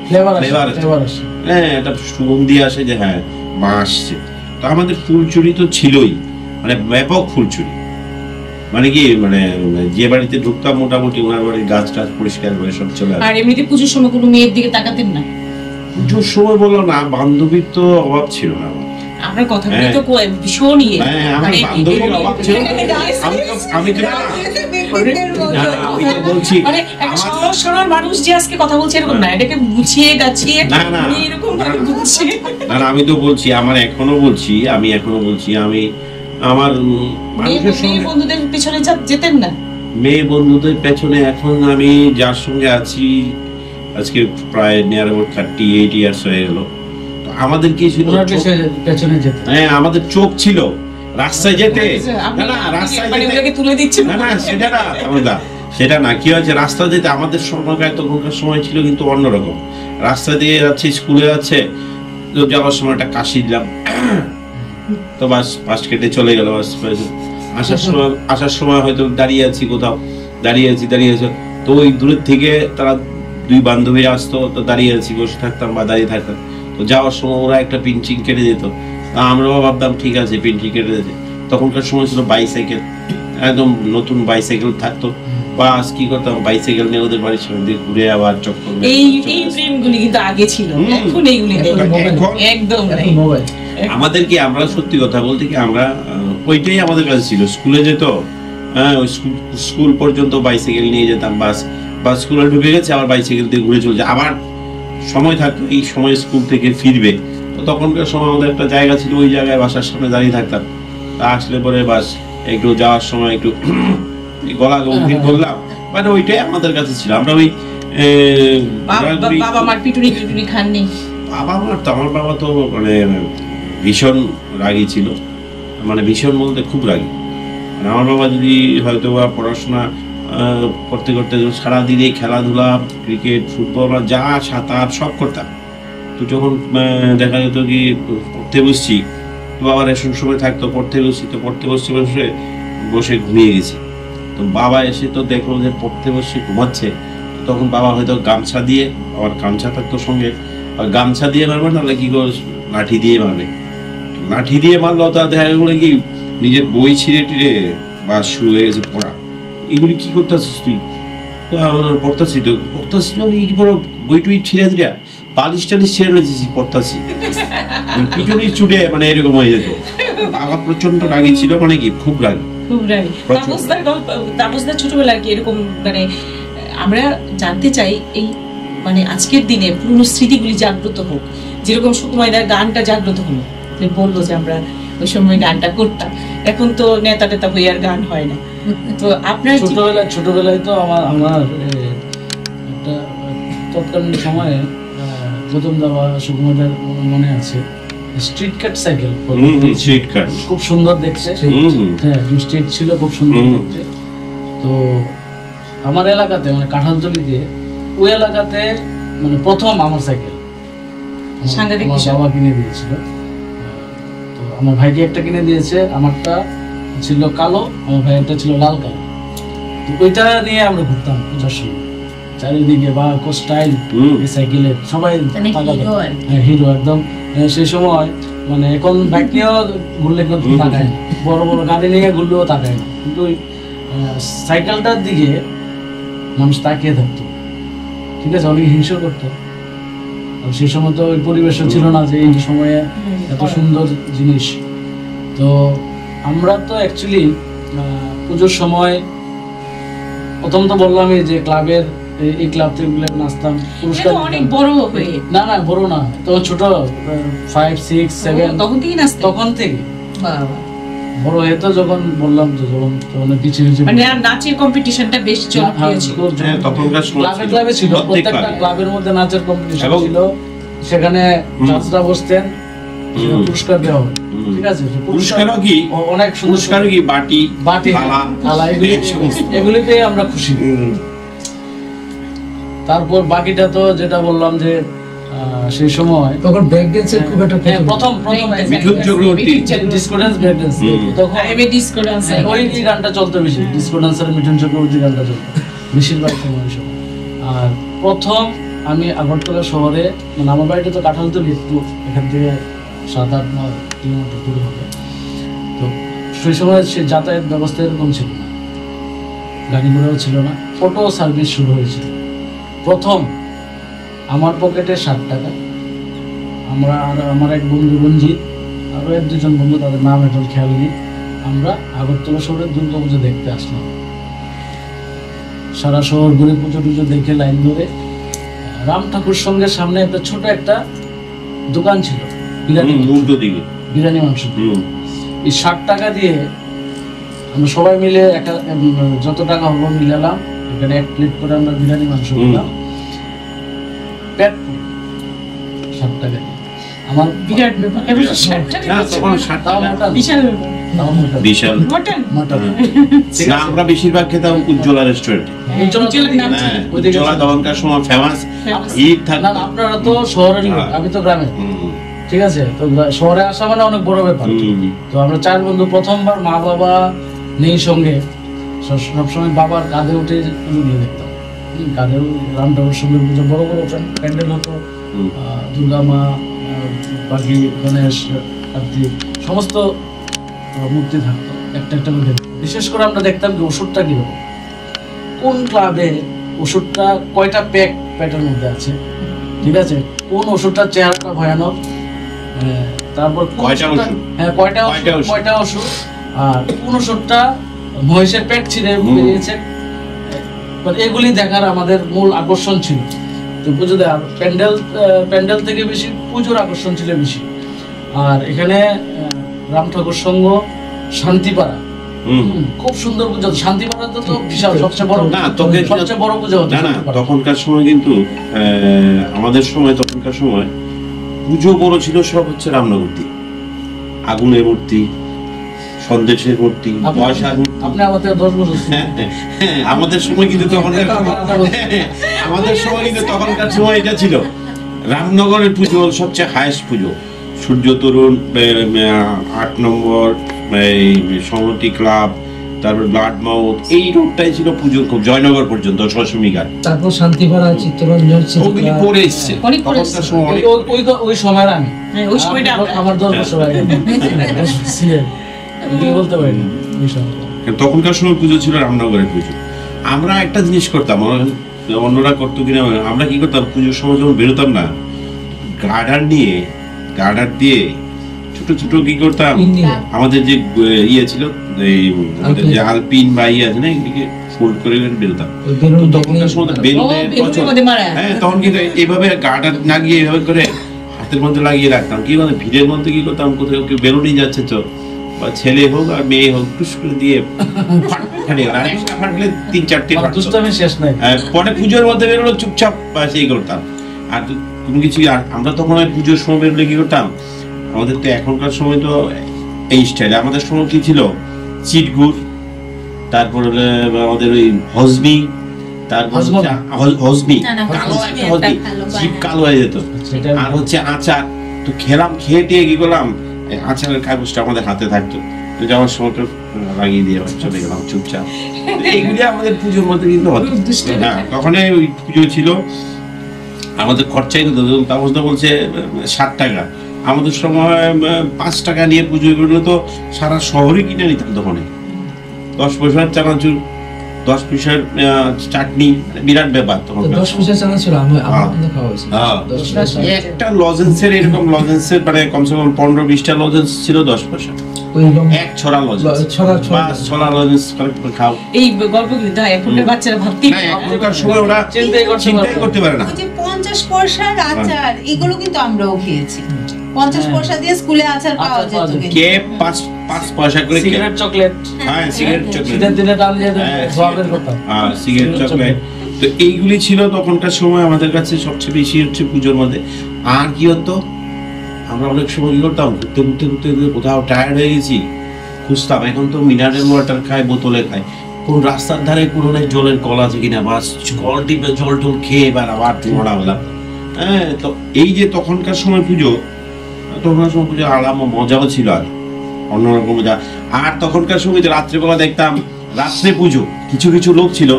ফ্লেভার Flavor আসে, আছে। ফ্লেভার আসে। হ্যাঁ একটা সুগন্ধি আসে যে হ্যাঁ মা আসছে। তো আমাদের ফুলচুরি তো ছিলই, মানে ব্যাপক ফুলচুরি, মানে কি মানে যে বাড়িতে ঢুকতাম মোটামুটি ওনার বাড়ির গাছ টাছ পরিষ্কার করে সব চলে আসে। আর এমনিতে পুজোর সময় কোনো মেয়ের দিকে তাকাতেন না? পুজোর সময় বললাম না, বান্ধবীর তো অভাব ছিল না আমার। আপনার কথাগুলি হ্যাঁ। তো ভীষণ ইয়ে। হ্যাঁ, আমার মানে বান্ধবীর অভাব ছিল না। আমি তো আমি তো বলছি মানে একটা আমার- সরল সরল মানুষ যে আজকে কথা বলছে এরকম না, এটাকে গুছিয়ে গাছিয়ে না, না। উনি এরকম ভাবে বলছে। না না, আমি তো বলছি আমি এখনো বলছি আমি আমার মানুষের মেয়ে সঙ্গে বন্ধুদের পিছনে যেতেন না? মেয়ে বন্ধুদের পেছনে এখন আমি যার সঙ্গে আছি আজকে প্রায় নিয়ার অ্যাবাউট 38 ইয়ার্স হয়ে গেল। তো আমাদের কি ছিল, ওনার পেছনে যেতে হ্যাঁ আমাদের চোখ ছিল রাস্তায় যেতে। আপনি না না রাস্তায় মানে যেতে, ওটাকে তুলে দিচ্ছেন। না না সেটা না আমদা, সেটা না। কি হয়েছে রাস্তা যেতে আমাদের সময়কার তখনকার সময় ছিল কিন্তু অন্যরকম। রাস্তা দিয়ে যাচ্ছে, স্কুলে যাচ্ছে, তো যাওয়ার সময় একটা কাশি দিলাম, তো বাস পাশ কেটে চলে গেল। আসার সময় হয়তো দাঁড়িয়ে আছি কোথাও, দাঁড়িয়ে আছি তো ওই দূরের থেকে তারা দুই বান্ধবী আসতো, তো দাঁড়িয়ে আছি, বসে থাকতাম বা দাঁড়িয়ে থাকতাম। তো যাওয়ার সময় ওরা একটা পিঞ্চিং কেটে যেত, তা আমরাও ভাবতাম ঠিক আছে পিঞ্চিং কেটে দিতে। তখনকার সময় ছিল বাইসাইকেল, একদম নতুন বাইসাইকেল থাকতো, বাস কি করতাম বাইসাইকেল নিয়ে ওদের বাড়ির সামনে দিয়ে ঘুরে আবার চক্কর মেরে এই চলে এই আসতাম। ট্রেনগুলি কিন্তু আগে ছিল, হুম। এখন এইগুলি নেই। এখন- একদম নেই। এখন মোবাইল। আমাদের কি আমরা সত্যি কথা বলতে কি আমরা ওইটাই আমাদের কাছে ছিল। স্কুলে যেত, হ্যাঁ ওই স্কুল পর্যন্ত বাইসাইকেল নিয়ে যেতাম, বাস স্কুলে ঢুকে গেছে আবার বাইসাইকেল দিয়ে ঘুরে চলছে, আবার সময় থাকতো এই সময় স্কুল থেকে ফিরবে। তো তখনকার সময় আমাদের একটা জায়গা ছিল, ওই জায়গায় বাসার সামনে দাঁড়িয়ে থাকতাম। তা আসলে পরে বাস একটু যাওয়ার সময় একটু গলা গম্ভীর করলাম, মানে ওইটাই আমাদের কাছে ছিল। আমরা ওই ঘোরাঘুরি- বাবা মার পিটুনি খাননি? বাবা মার তো, আমার বাবা তো মানে ভীষণ রাগী ছিল, মানে ভীষণ বলতে খুব রাগী। মানে আমার বাবা যদি হয়তো বা পড়াশোনা করতে করতে সারাদিনে খেলাধুলা, ক্রিকেট, ফুটবল বা যা সাঁতার সব করতাম। তো যখন দেখা যেত কি পড়তে বসছি, বাবা রেশন সময় থাকতো, পড়তে বসে বসে ঘুমিয়ে গেছি। তো বাবা এসে তো দেখলো যে পড়তে বসে ঘুমাচ্ছে, তখন বাবা হয়তো গামছা দিয়ে, আবার গামছা থাকতো সঙ্গে, আর গামছা দিয়ে মারবে নাহলে কি করে লাঠি দিয়ে মারবে। লাঠি দিয়ে মারলো, তা দেখা গেলো কি নিজের বই ছিঁড়ে টিড়ে বা শুরু হয়ে গেছে পড়া। এগুলি কি করতেছিস তুই? তো আমার পড়তাছি মানে কি বড় বই টুই ছিঁড়ে দিলা, পালিশ টালিশ ছেড়ে নিয়েছি, পড়তাছি পিছনে চুটে, মানে এরকম হয়ে যেত। বাবা প্রচন্ড রাগী ছিল, মানে কি খুব রাগী। খুব রাগী। প্রচুর। তাপসদার ছোটবেলার কি এরকম, মানে আমরা জানতে চাই এই মানে আজকের দিনে পুরনো স্মৃতিগুলি জাগ্রত হোক, যেরকম সুকুমাইদার গানটা জাগ্রত হলো, যে বললো যে আমরা ওই সময় গানটা করতাম। এখন তো নেতা টেতা হয়ে আর গান হয় না। তো আপনার ছোটবেলায় তো আমার একটা তৎকালীন সময়ে গৌতম দাবা সুকুমারদার মনে আছে স্ট্রিট কাট সাইকেল, স্ট্রিট কাট খুব সুন্দর দেখতে। হ্যাঁ স্ট্রিট ছিল, খুব সুন্দর দেখতে। তো আমার এলাকাতে মানে কাঁঠালতলিতে, ওই এলাকাতে মানে প্রথম আমার সাইকেল সাংঘাতিক আমার বিষয়। বাবা কিনে দিয়েছিল। তো আমার ভাইকে একটা কিনে দিয়েছে, আমারটা ছিল কালো, আমার ভাইয়েরটা ছিল লাল কালো। তো ওইটা নিয়ে আমরা ঘুরতাম পূজার সময়, চারিদিকে বা স্টাইল সাইকেলের সবাই মানে হিরো আর কি। হিরো একদম। সেই সময় মানে এখন বাইক নিয়েও ঘুরলে কিন্তু তাকায় না, বড় বড় গাড়ি নিয়ে ঘুরলেও তাকায় না, কিন্তু ওই সাইকেলটার দিকে মানুষ তাকিয়ে থাকতো। ঠিক আছে, অনেক হিংসা করতো। আর সেই সময় তো ওই পরিবেশও ছিল না যে এই সময়ে এত সুন্দর জিনিস। তো আমরা তো অ্যাকচুয়ালি পুজোর সময় প্রথম তো বললামই যে ক্লাবের এই ক্লাব থেকে নাচতাম, পুরস্কার এটা অনেক দিতাম। বড় হয়ে, না না বড় না, তো ছোট 5, 6, 7 তখন থেকেই নাচতে। তখন থেকে। বাবা। বড় হয়ে তো যখন বললাম তো যখন পিছিয়ে মানে আর নাচের কম্পিটিশনটা বেশ জনপ্রিয় ছিল। হ্যাঁ, তখনকার সময় ক্লাবে ছিল। ক্লাবে ছিল, প্রত্যেক প্রত্যেকটা ক্লাবে। ক্লাবের মধ্যে নাচের কম্পিটিশন এবং- ছিল, সেখানে জাজরা বসতেন, সেখানে পুরস্কার দেওয়া হয়। ঠিক আছে, তো পুরস্কারও কি অনেক সুন্দর পুরস্কারও কি বাটি বাটি থালা এগুলিতে আমরা খুশি। তারপর বাকিটা তো যেটা বললাম যে সেই সময় তখন ব্রেক ড্যান্সের খুব একটা হ্যাঁ, প্রথম Mithun Chakraborty. Disco dance break dance তখন আমি ডিসকো ডান্স ওই গানটা চলতো বেশি, ডিসকো ডান্সার মিঠুন চক্রবর্তী গানটা চলতো বেশিরভাগ সময়। আর প্রথম আমি আগরতলা শহরে, মানে আমার বাড়িটা তো কাঁঠালতলি, একটু এখান থেকে 7-8-9 কিলোমিটার দূরে হবে। তো সেই সময় সে যাতায়াত ব্যবস্থা এরকম ছিল না, গাড়ি ঘোড়াও ছিল না, অটো সার্ভিস শুরু হয়েছিল। প্রথম আমার পকেটে 60 টাকা, আমরা আর আমার এক বন্ধু রঞ্জিত, আরও 1-2 বন্ধু, তাদের নাম এখন খেয়াল নেই, আমরা আগরতলা শহরে দুর্গাপুজো দেখতে আসলাম। সারা শহর ঘুরে পুজো টুজো দেখে লাইন ধরে রাম ঠাকুর সঙ্গের সামনে একটা ছোট একটা দোকান ছিল, উল্টো দিকে বিরিয়ানি মাংস। এই 60 টাকা দিয়ে আমরা সবাই মিলে যত টাকা হলো মিলালাম, এখানে 1 প্লেট করে আমরা বিরিয়ানি মাংস খেলাম, পেট পুরো 60 টাকা দিয়ে। আমার বিরাট ব্যাপার। এবং 60 টাকা না, তখন 60 তাও টাকা মটন, বিশাল ব্যাপার। তাও মটন। বিশাল। মটন না, আমরা বেশিরভাগ খেতাম উজ্জ্বলা রেস্টুরেন্টে। উজ্জ্বলার নাম ছিল। হ্যাঁ, উজ্জ্বলা তখনকার সময় ফেমাস। ঈদ না থাকতো। না, আপনারা তো শহরের লোক, আমি তো গ্রামে, ঠিক আছে? তো শহরে আসা মানে অনেক বড় ব্যাপার। তো আমরা 4 বন্ধু প্রথমবার, মা বাবা নেই সঙ্গে, সবসময় বাবার কাঁধে উঠে পুজো দিয়ে দেখতাম। কাঁধে রাম ঠাকুর সঙ্গে পুজো, বড় বড় প্যান্ডেল হতো, দুর্গা মা, বাকি গণেশ, কার্তিক, সমস্ত মূর্তি থাকতো একটা একটা করে। বিশেষ করে আমরা দেখতাম যে ওষুধটা কিরকম, কোন ক্লাবে ওষুধটা কয়টা প্যাকের মধ্যে আছে, ঠিক আছে? কোন ওষুধটার চেহারাটা ভয়ানক, তারপর কয়টা ওষুধ? হ্যাঁ, কয়টা ওষুধ, আর কোন ওষুধটা মহিষের পেট ছিঁড়ে বেরিয়েছে, মানে এগুলি দেখার আমাদের মূল আকর্ষণ ছিল। তো পুজো দেওয়ার প্যান্ডেল থেকে বেশি পুজোর আকর্ষণ ছিল বেশি। আর এখানে রাম ঠাকুর সংঘ শান্তিপাড়া, খুব সুন্দর পুজো। শান্তিপাড়াতে তো বিশাল, সবচেয়ে বড় পুজো হতো। না, তখনকার সময় কিন্তু আমাদের সময়, তখনকার সময় পুজো বড় ছিল সব হচ্ছে রামনগর দিয়ে, আগুনের মূর্তি, সন্দেশের মূর্তি, পয়সার মূর্তি। আপনি আমাদের 10 বছর। আমাদের সময় কিন্তু তখনকার সময় এটা ছিল রামনগরের পুজো সবচেয়ে হাইয়েস্ট পুজো। সূর্য তরুণ 8 নম্বর, সংহতি ক্লাব, তারপর ব্লাড মাউথ, এই রোডটাই ছিল পুজোর খুব, জয়নগর পর্যন্ত দশমী ঘাট, তারপর শান্তিপাড়া, চিত্তরঞ্জন, ওগুলি পরে এসছে তখনকার সময়। ওই সময়ের আমি, ওই সময়টা আমার 10 বছর আগে বলতে পারি না। তখনকার সময় পুজো ছিল রামনগরের পুজো। আমরা একটা জিনিস করতাম, অন্যরা করতো কিনা, আমরা কি করতাম পুজোর সময় যখন বেরোতাম না, গার্ডার দিয়ে ছোট ছোট কি করতাম, আমাদের যে ইয়ে ছিল, আমাদের যে আলপিন বা ইয়ে আছে না, এদিকে ফোল্ড করে বেরোতাম। তখনকার সময় বেলুনের প্রচলন। হ্যাঁ, তখন কিন্তু এইভাবে গার্ডার না গিয়ে এইভাবে করে হাতের মধ্যে লাগিয়ে রাখতাম। কি মানে ভিড়ের মধ্যে কি করতাম, কোথাও কেউ বেলুনই যাচ্ছে তো, বা ছেলে হোক আর মেয়ে হোক, টুস করে দিয়ে ফাটলে 3-4টে শেষ নাই। পরে পুজোর মধ্যে বেরোলো চুপচাপ সেই করতাম। আর কোনো কিছু, আর আমরা তখন পুজোর সময় বেরোলে কি করতাম, আমাদের তো এখনকার সময় তো এই স্টাইল, আমাদের সময় কি ছিল, চিটগুড়, তারপর আমাদের ওই হজমি, তারপর হজমি কালো হয়ে যেত, আর হচ্ছে আচার। তো খেয়ে টিয়ে কি করলাম, আচারের কাগজটা আমাদের হাতে থাকতো, তো যাওয়ার সময় তো লাগিয়ে দিয়ে চলে গেলাম চুপচাপ। এইগুলি আমাদের পুজোর মধ্যে কিন্তু হতো। হ্যাঁ, তখন ওই পুজো ছিল, আমাদের খরচাই তো তাপসদা বলছে 60 টাকা, আমাদের সময় 5 টাকা নিয়ে পুজো করলে তো সারা শহরে কিনে নিতাম। তখন 10 পয়সার চানাচুর, 10 পয়সার চাটনি, বিরাট ব্যাপার। তখন 10 পয়সা চানাচুর একটা লজেন্সের, এরকম লজেন্সের মানে কমসে কম 15-20টা লজেন্স ছিল 10 পয়সা, এক ছড়া লজেন্স, ছড়া লজেন্স খাও। এই গল্পগুলি তো এখনকার বাচ্চারা ভাবতেই না, এখনকার সময় ওরা চিন্তাই করতে পারে না। 50 পয়সার আচার, এগুলো কিন্তু আমরাও খেয়েছি। 50 পয়সা দিয়ে স্কুলে আচার পাওয়া যেত। কে 5 পয়সা করে সিগারেট চকলেট, হ্যাঁ সিগারেট চকলেট, শীতের দিনে টান দিয়ে খাওয়াবের কথা, হ্যাঁ সিগারেট চকলেট। তো এইগুলি ছিল তখনকার সময় আমাদের কাছে সবচেয়ে বেশি হচ্ছে পুজোর মধ্যে। আর কি হতো, আমরা অনেক সময় কি করতাম, ঘুরতে কোথাও টায়ার্ড হয়ে গেছি, খুঁজতাম। এখন তো মিনারেল ওয়াটার খাই, বোতলে খাই, কোন রাস্তার ধারে পুরোনো জলের কল আছে কিনা, বাস কল টিপে জল টল খেয়ে এবার আবার মোড়া হলাম। হ্যাঁ, তো এই যে তখনকার সময় পুজো আলাম মজাও ছিল, আর অন্যরকম মজা। আর তখনকার সময় যে রাত্রেবেলা দেখতাম রাত্রে পুজো, কিছু কিছু লোক ছিল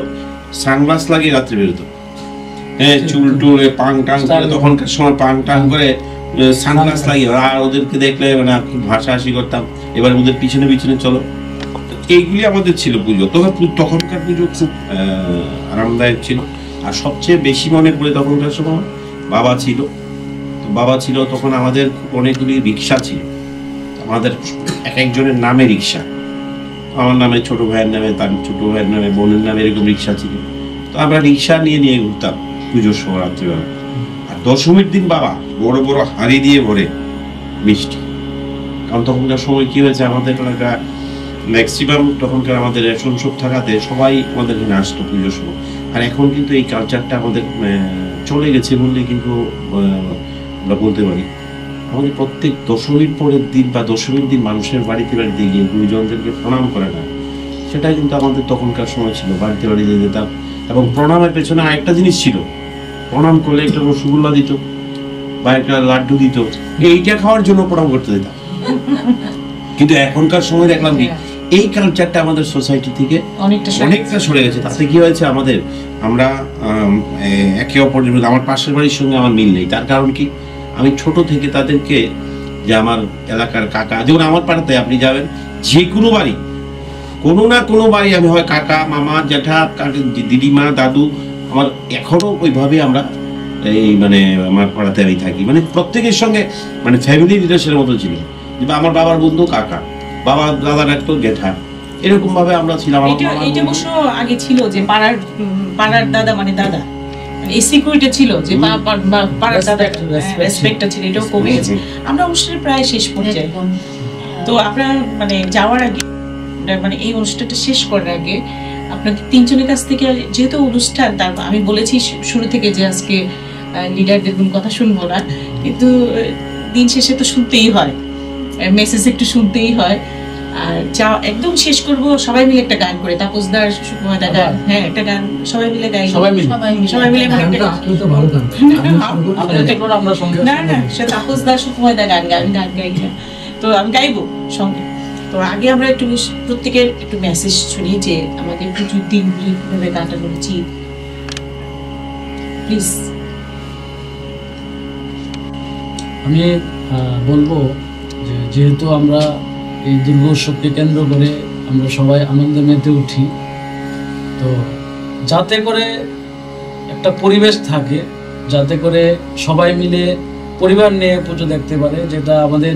সানগ্লাস লাগিয়ে রাত্রে বেরোতো, হ্যাঁ, চুল টুলে পাং টাং করে, তখনকার সময় পাং টাং করে সানগ্লাস লাগিয়ে, আর ওদেরকে দেখলে মানে খুব হাসাহাসি করতাম, এবার ওদের পিছনে পিছনে চলো। এইগুলি আমাদের ছিল পুজো। তবে তখনকার পুজো খুব আরামদায়ক ছিল। আর সবচেয়ে বেশি মনে পড়ে তখনকার সময় বাবা ছিল, তো বাবা ছিল তখন আমাদের অনেকগুলি রিক্সা ছিল, আমাদের এক একজনের নামে রিক্সা, আমার নামে, ছোট ভাইয়ের নামে, তার ছোট ভাইয়ের নামে, বোনের নামে, এরকম রিক্সা ছিল। তো আমরা রিক্সা নিয়ে নিয়ে ঘুরতাম পুজোর সময় রাত্রিবেলা। আর দশমীর দিন বাবা বড় বড় হাঁড়ি দিয়ে ভরে মিষ্টি, কারণ তখনকার সময় কি হয়েছে, আমাদের এলাকা ম্যাক্সিমাম তখনকার আমাদের রেশন শপ থাকাতে সবাই আমাদের এখানে আসতো পুজোর সময়। আর এখন কিন্তু এই কালচারটা আমাদের চলে গেছে বললে কিন্তু আমরা বলতে পারি। আমাদের প্রত্যেক দশমীর পরের দিন বা দশমীর দিন মানুষের বাড়িতে বাড়িতে গিয়ে গুরুজনদেরকে প্রণাম করে না, সেটা কিন্তু আমাদের তখনকার সময় ছিল। বাড়িতে বাড়িতে যেতাম, এবং প্রণামের পেছনে আরেকটা জিনিস ছিল, প্রণাম করলে একটা রসগোল্লা দিত বা একটা লাড্ডু দিত, এইটা খাওয়ার জন্য প্রণাম করতে দিতাম। কিন্তু এখনকার সময় দেখলাম কি এই কালচারটা আমাদের সোসাইটি থেকে অনেকটা সরে গেছে। তাতে কি হয়েছে, আমাদের আমরা একে অপরের, আমার পাশের বাড়ির সঙ্গে আমার মিল নেই। তার কারণ কি, আমি ছোট থেকে তাদেরকে, যে আমার এলাকার কাকা, যেমন আমার পাড়াতে আপনি যাবেন যে কোনো বাড়ি, কোনো না কোনো বাড়ি আমি হয় কাকা, মামা, জ্যাঠা, দিদিমা, দাদু, আমার এখনো ওইভাবে আমরা এই মানে আমার পাড়াতে আমি থাকি, মানে প্রত্যেকের সঙ্গে মানে ফ্যামিলি রিলেশনের মতো ছিল। আমার বাবার বন্ধু কাকা, বাবা দাদার একটা জ্যাঠা, এরকম ভাবে আমরা ছিলাম। এটা অবশ্য আগে ছিল যে পাড়ার দাদা মানে দাদা, মানে এই সিকিউরিটি ছিল যে পাড়ার দাদা, রেসপেক্টটা ছিল, এটাও কমে গেছে। আমরা অনুষ্ঠানের প্রায় শেষ পর্যায়ে, তো আপনার মানে যাওয়ার আগে, মানে এই অনুষ্ঠানটা শেষ করার আগে আপনাকে তিনজনের কাছ থেকে, যেহেতু অনুষ্ঠান, তার আমি বলেছি শুরু থেকে যে আজকে লিডারদের কোনো কথা শুনবো না, কিন্তু দিন শেষে তো শুনতেই হয়, মেসেজ একটু শুনতেই হয়। আর যা একদম শেষ করব সবাই মিলে একটা গান করে, তাপসদার সুকুমার গান, হ্যাঁ একটা গান সবাই মিলে গাই, সবাই মিলে না না সে তাপসদার সুকুমার গান গাই, আমি গান গাই না, তো আমি গাইবো সঙ্গে। তো আগে আমরা একটু প্রত্যেকের একটু মেসেজ শুনি যে আমাদের পুজোর দিনগুলি কিভাবে কাটানো উচিত, প্লিজ। আমি বলবো যে যেহেতু আমরা এই দুর্গোৎসবকে কেন্দ্র করে আমরা সবাই আনন্দে মেতে উঠি, তো যাতে করে একটা পরিবেশ থাকে, যাতে করে সবাই মিলে পরিবার নিয়ে পুজো দেখতে পারে, যেটা আমাদের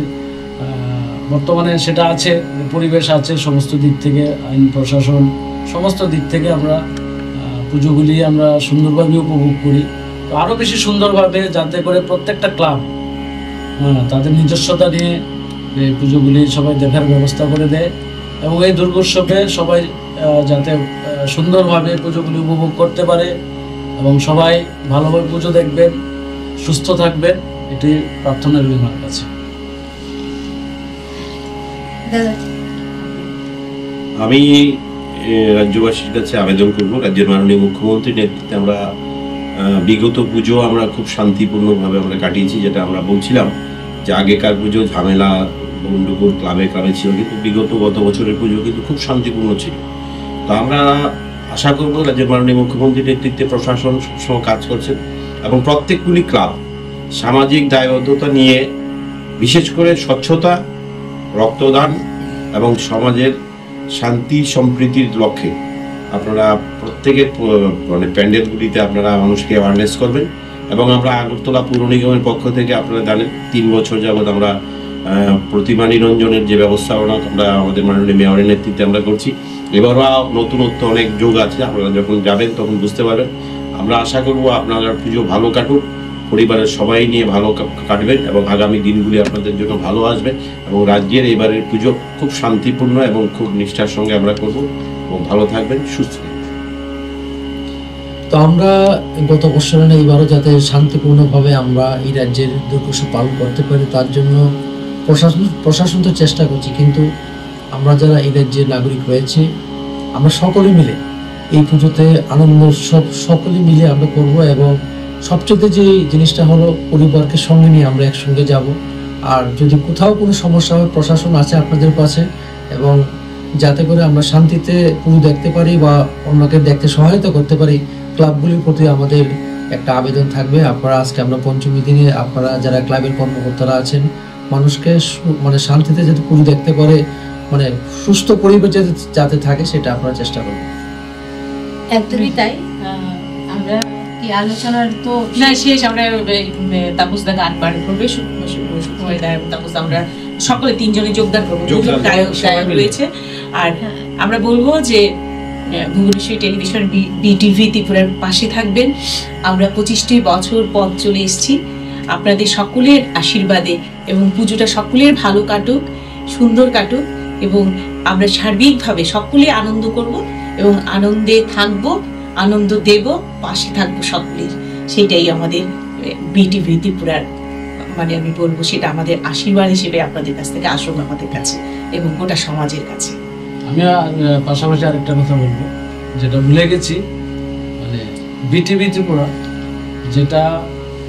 বর্তমানে সেটা আছে, পরিবেশ আছে সমস্ত দিক থেকে, আইন প্রশাসন সমস্ত দিক থেকে আমরা পুজোগুলি আমরা সুন্দরভাবে উপভোগ করি। তো আরও বেশি সুন্দরভাবে যাতে করে প্রত্যেকটা ক্লাব তাদের নিজস্বতা নিয়ে এই পুজোগুলি সবাই দেখার ব্যবস্থা করে দেয়, এবং এই দুর্গোৎসবে সবাই যাতে সুন্দরভাবে পুজোগুলি উপভোগ করতে পারে, এবং সবাই ভালোভাবে পুজো দেখবেন, সুস্থ থাকবেন, এটি প্রার্থনা রইল আমার কাছে। আমি রাজ্যবাসীর কাছে আবেদন করব, রাজ্যের মাননীয় মুখ্যমন্ত্রীর নেতৃত্বে আমরা বিগত পুজো আমরা খুব শান্তিপূর্ণভাবে আমরা কাটিয়েছি। যেটা আমরা বলছিলাম যে আগেকার পুজো ঝামেলা বন্ধুপুর ক্লাবে ছিল, কিন্তু গত বছরের পুজো কিন্তু খুব শান্তিপূর্ণ ছিল। তো আমরা আশা করব রাজ্যের মাননীয় মুখ্যমন্ত্রীর নেতৃত্বে প্রশাসন সবসময় কাজ করছেন, এবং প্রত্যেকগুলি ক্লাব সামাজিক দায়বদ্ধতা নিয়ে, বিশেষ করে স্বচ্ছতা, রক্তদান এবং সমাজের শান্তি সম্প্রীতির লক্ষ্যে আপনারা প্রত্যেকের মানে প্যান্ডেলগুলিতে আপনারা মানুষকে অ্যাওয়ারনেস করবেন। এবং আমরা আগরতলা পৌর নিগমের পক্ষ থেকে আপনারা জানেন 3 বছর যাবৎ আমরা প্রতিমা নিরঞ্জনের যে ব্যবস্থাপনা আমরা আমাদের মাননীয় মেয়রের নেতৃত্বে আমরা করছি। এবারও নতুনত্ব অনেক যোগ আছে, আপনারা যখন যাবেন তখন বুঝতে পারবেন। আমরা আশা করব আপনারা পুজো ভালো কাটুক, পরিবারের সবাই নিয়ে ভালো কাটবেন, এবং আগামী দিনগুলি আপনাদের জন্য ভালো আসবে, এবং রাজ্যের এবারের পুজো খুব শান্তিপূর্ণ এবং খুব নিষ্ঠার সঙ্গে আমরা করব, এবং ভালো থাকবেন, সুস্থ থাকবেন। তো আমরা গত বছরে এইবারও যাতে শান্তিপূর্ণভাবে আমরা এই রাজ্যের দুর্গোৎসব পালন করতে পারি, তার জন্য প্রশাসন তো চেষ্টা করছি, কিন্তু আমরা যারা এই রাজ্যের নাগরিক রয়েছে আমরা সকলে মিলে এই পুজোতে আনন্দ উৎসব সকলে মিলে আমরা করব, এবং সবচেয়ে যে জিনিসটা হলো পরিবারকে সঙ্গে নিয়ে আমরা একসঙ্গে যাব। আর যদি কোথাও কোনো সমস্যা হয়, প্রশাসন আছে আপনাদের পাশে, এবং যাতে করে আমরা শান্তিতে পুরো দেখতে পারি বা অন্যকে দেখতে সহায়তা করতে পারি, ক্লাবগুলির প্রতি আমাদের একটা আবেদন থাকবে। আপনারা আজকে আমরা পঞ্চমী দিনে আপনারা যারা ক্লাবের কর্মকর্তারা আছেন, মানুষকে মানে শান্তিতে যাতে পুরো দেখতে পারে, মানে সুস্থ পরিবেশ যাতে থাকে, সেটা আপনারা চেষ্টা করবেন। একদমই তাই। আমরা কি আলোচনার তো না শেষ, আমরা তাপসদা গান পাঠ করবে, সুকুমারী দা এবং তাপস, আমরা সকলে তিনজনে যোগদান করবো, দুজন গায়ক রয়েছে। আর আমরা বলবো যে ভুবনেশ্বরী টেলিভিশন বিটিভি ত্রিপুরার পাশে থাকবেন। আমরা 25টি বছর পথ চলে এসেছি, আপনাদের সকলের আশীর্বাদে, এবং পুজোটা সকলের ভালো কাটুক, সুন্দর কাটুক, এবং আমরা সার্বিকভাবে সকলে আনন্দ করব এবং আনন্দে থাকবো, আনন্দ দেব, পাশে থাকবো সকলের। সেটাই আমাদের বিটিভি ত্রিপুরার, মানে আমি বলবো সেটা আমাদের আশীর্বাদ হিসেবে আপনাদের কাছ থেকে আসুক আমাদের কাছে এবং গোটা সমাজের কাছে। আমি পাশাপাশি আরেকটা কথা বলবো, যেটা ভুলে গেছি, মানে বিটিভি ত্রিপুরা যেটা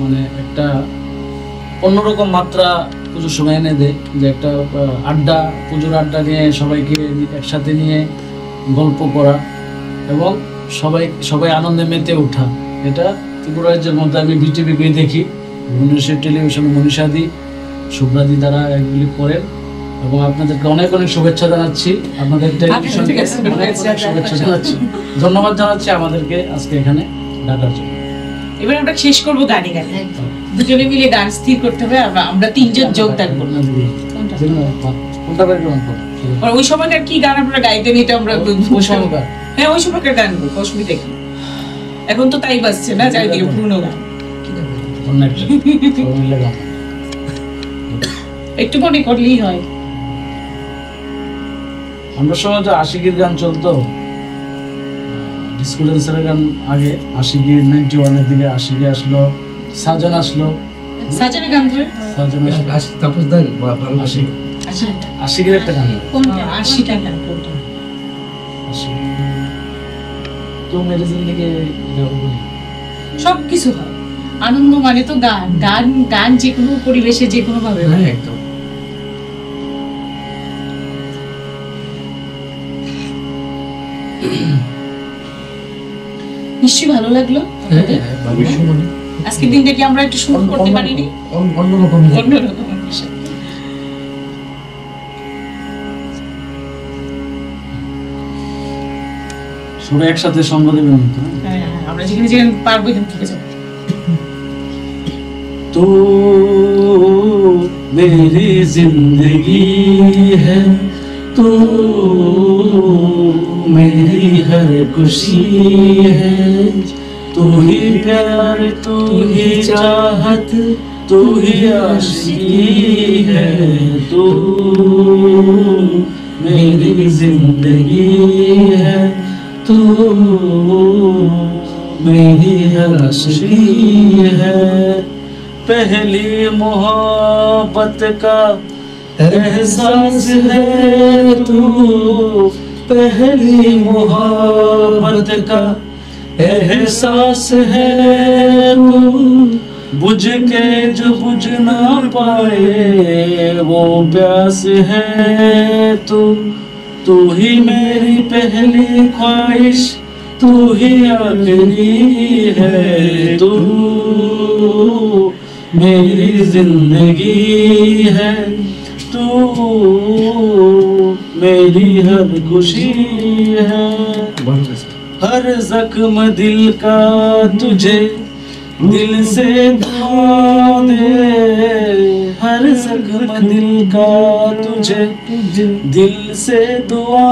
মানে একটা অন্যরকম মাত্রা পুজোর সময় এনে দেয়, যে একটা আড্ডা, পুজোর আড্ডা নিয়ে সবাইকে একসাথে নিয়ে গল্প করা এবং সবাই আনন্দে মেতে ওঠা, এটা ত্রিপুরা রাজ্যের মধ্যে আমি বিটিভিকেই দেখি। ভুবনেশ্বর টেলিভিশন মনীষাদি, শুভ্রাদি দ্বারা এগুলি করেন, এবং আপনাদেরকে অনেক অনেক শুভেচ্ছা জানাচ্ছি, আপনাদের টেলিভিশনকে অনেক অনেক শুভেচ্ছা জানাচ্ছি, ধন্যবাদ জানাচ্ছি আমাদেরকে আজকে এখানে ডাকার জন্য। এবার আমরা শেষ করবো গানে গানে, দুজনে মিলে গান স্থির করতে হবে, আমরা তিনজন যোগদান করবো। ওই সময়কার কি গান আপনারা গাইতেন, এটা আমরা হ্যাঁ ওই সময়কার গান বলবো, অসুবিধা কি? এখন তো তাই বাজছে না, যাই দিয়ে পুরনো গান একটু মনে করলেই হয়। আমরা সময় তো আশিকের গান চলতো, ডিসকো ড্যান্সারের গান আগে, আশিকের 91-এর দিকে আশিকে আসলো, সাজন আসলো, সাজনের গান ধরে সাজন তাপস দা ভালো আশিক, আশিকের একটা গান, কোনটা 80টা গান কোনটা? তো মেরে জিন্দেগি সবকিছু হয়, আনন্দ মানে তো গান, গান গান যে কোনো পরিবেশে যে কোনো ভাবে। হ্যাঁ একদম। নিশ্চয়ই ভালো লাগলো আপনাদের? আজকের দিনটা কি আমরা একটু শুরু করতে পারিনি অন্যরকম অন্যরকম? সবাই একসাথে সঙ্গ দেবেন তো, আমরা যেখানে যেখানে পারবো এখান থেকে যাবো। तू मेरी जिंदगी है, तू मेरी हर खुशी है, तू ही प्यार, तू ही चाहत, तू ही आशिकी है, तू मेरी जिंदगी है, तू मेरी हर खुशी है। पहली मोहब्बत का एहसास है तू, पहली मोहब्बत का एहसास है तू, बुझ के जो बुझ ना पाए वो प्यास है तू, तू ही मेरी पहली ख्वाहिश, तू ही आखिरी है, तू मेरी जिंदगी है, तू मेरी हर खुशी है। हर जख्म दिल का तुझे दिल से दुआ दे, हर जख्म दिल का तुझे दिल से दुआ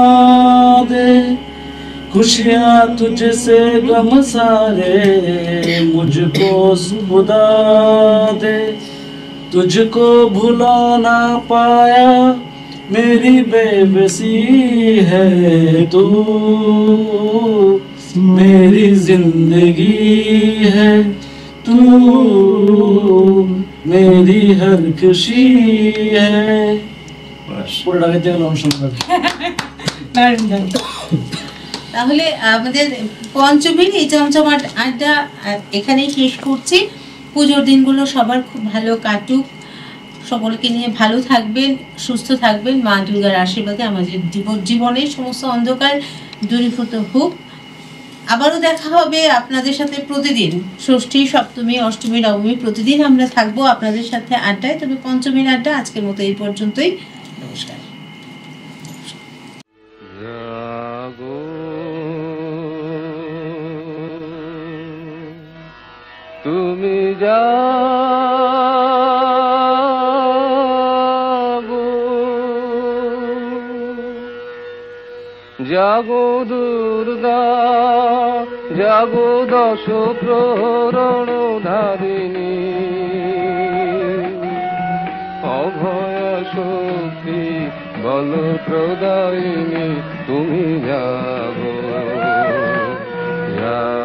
दे, खुशियाँ तुझसे गम सारे मुझको खुदा दे, तुझको भुला ना पाया मेरी बेबसी है, तू मेरी जिंदगी है, तू मेरी हर खुशी है। पूरा गाइते गেল অনুসন্ধান। তাহলে আমাদের পঞ্চমীর এই চমচমাট আড্ডা এখানেই শেষ করছি। পুজোর দিনগুলো সবার খুব ভালো কাটুক, সকলকে নিয়ে ভালো থাকবেন, সুস্থ থাকবেন। মা দুর্গার আশীর্বাদে আমাদের জীবনের সমস্ত অন্ধকার দূরীভূত হোক। আবারও দেখা হবে আপনাদের সাথে প্রতিদিন, ষষ্ঠী, সপ্তমী, অষ্টমী, নবমী প্রতিদিন আমরা থাকবো আপনাদের সাথে আড্ডায়। তবে পঞ্চমীর আড্ডা আজকের মতো এই পর্যন্তই। নমস্কার। জাগো তুমি জাগো, জাগো দুর্গা, জাগো দশ প্রহরণ ধারিণী, অভয় শক্তি বল প্রদায়িনী তুমি জাগো, জাগো।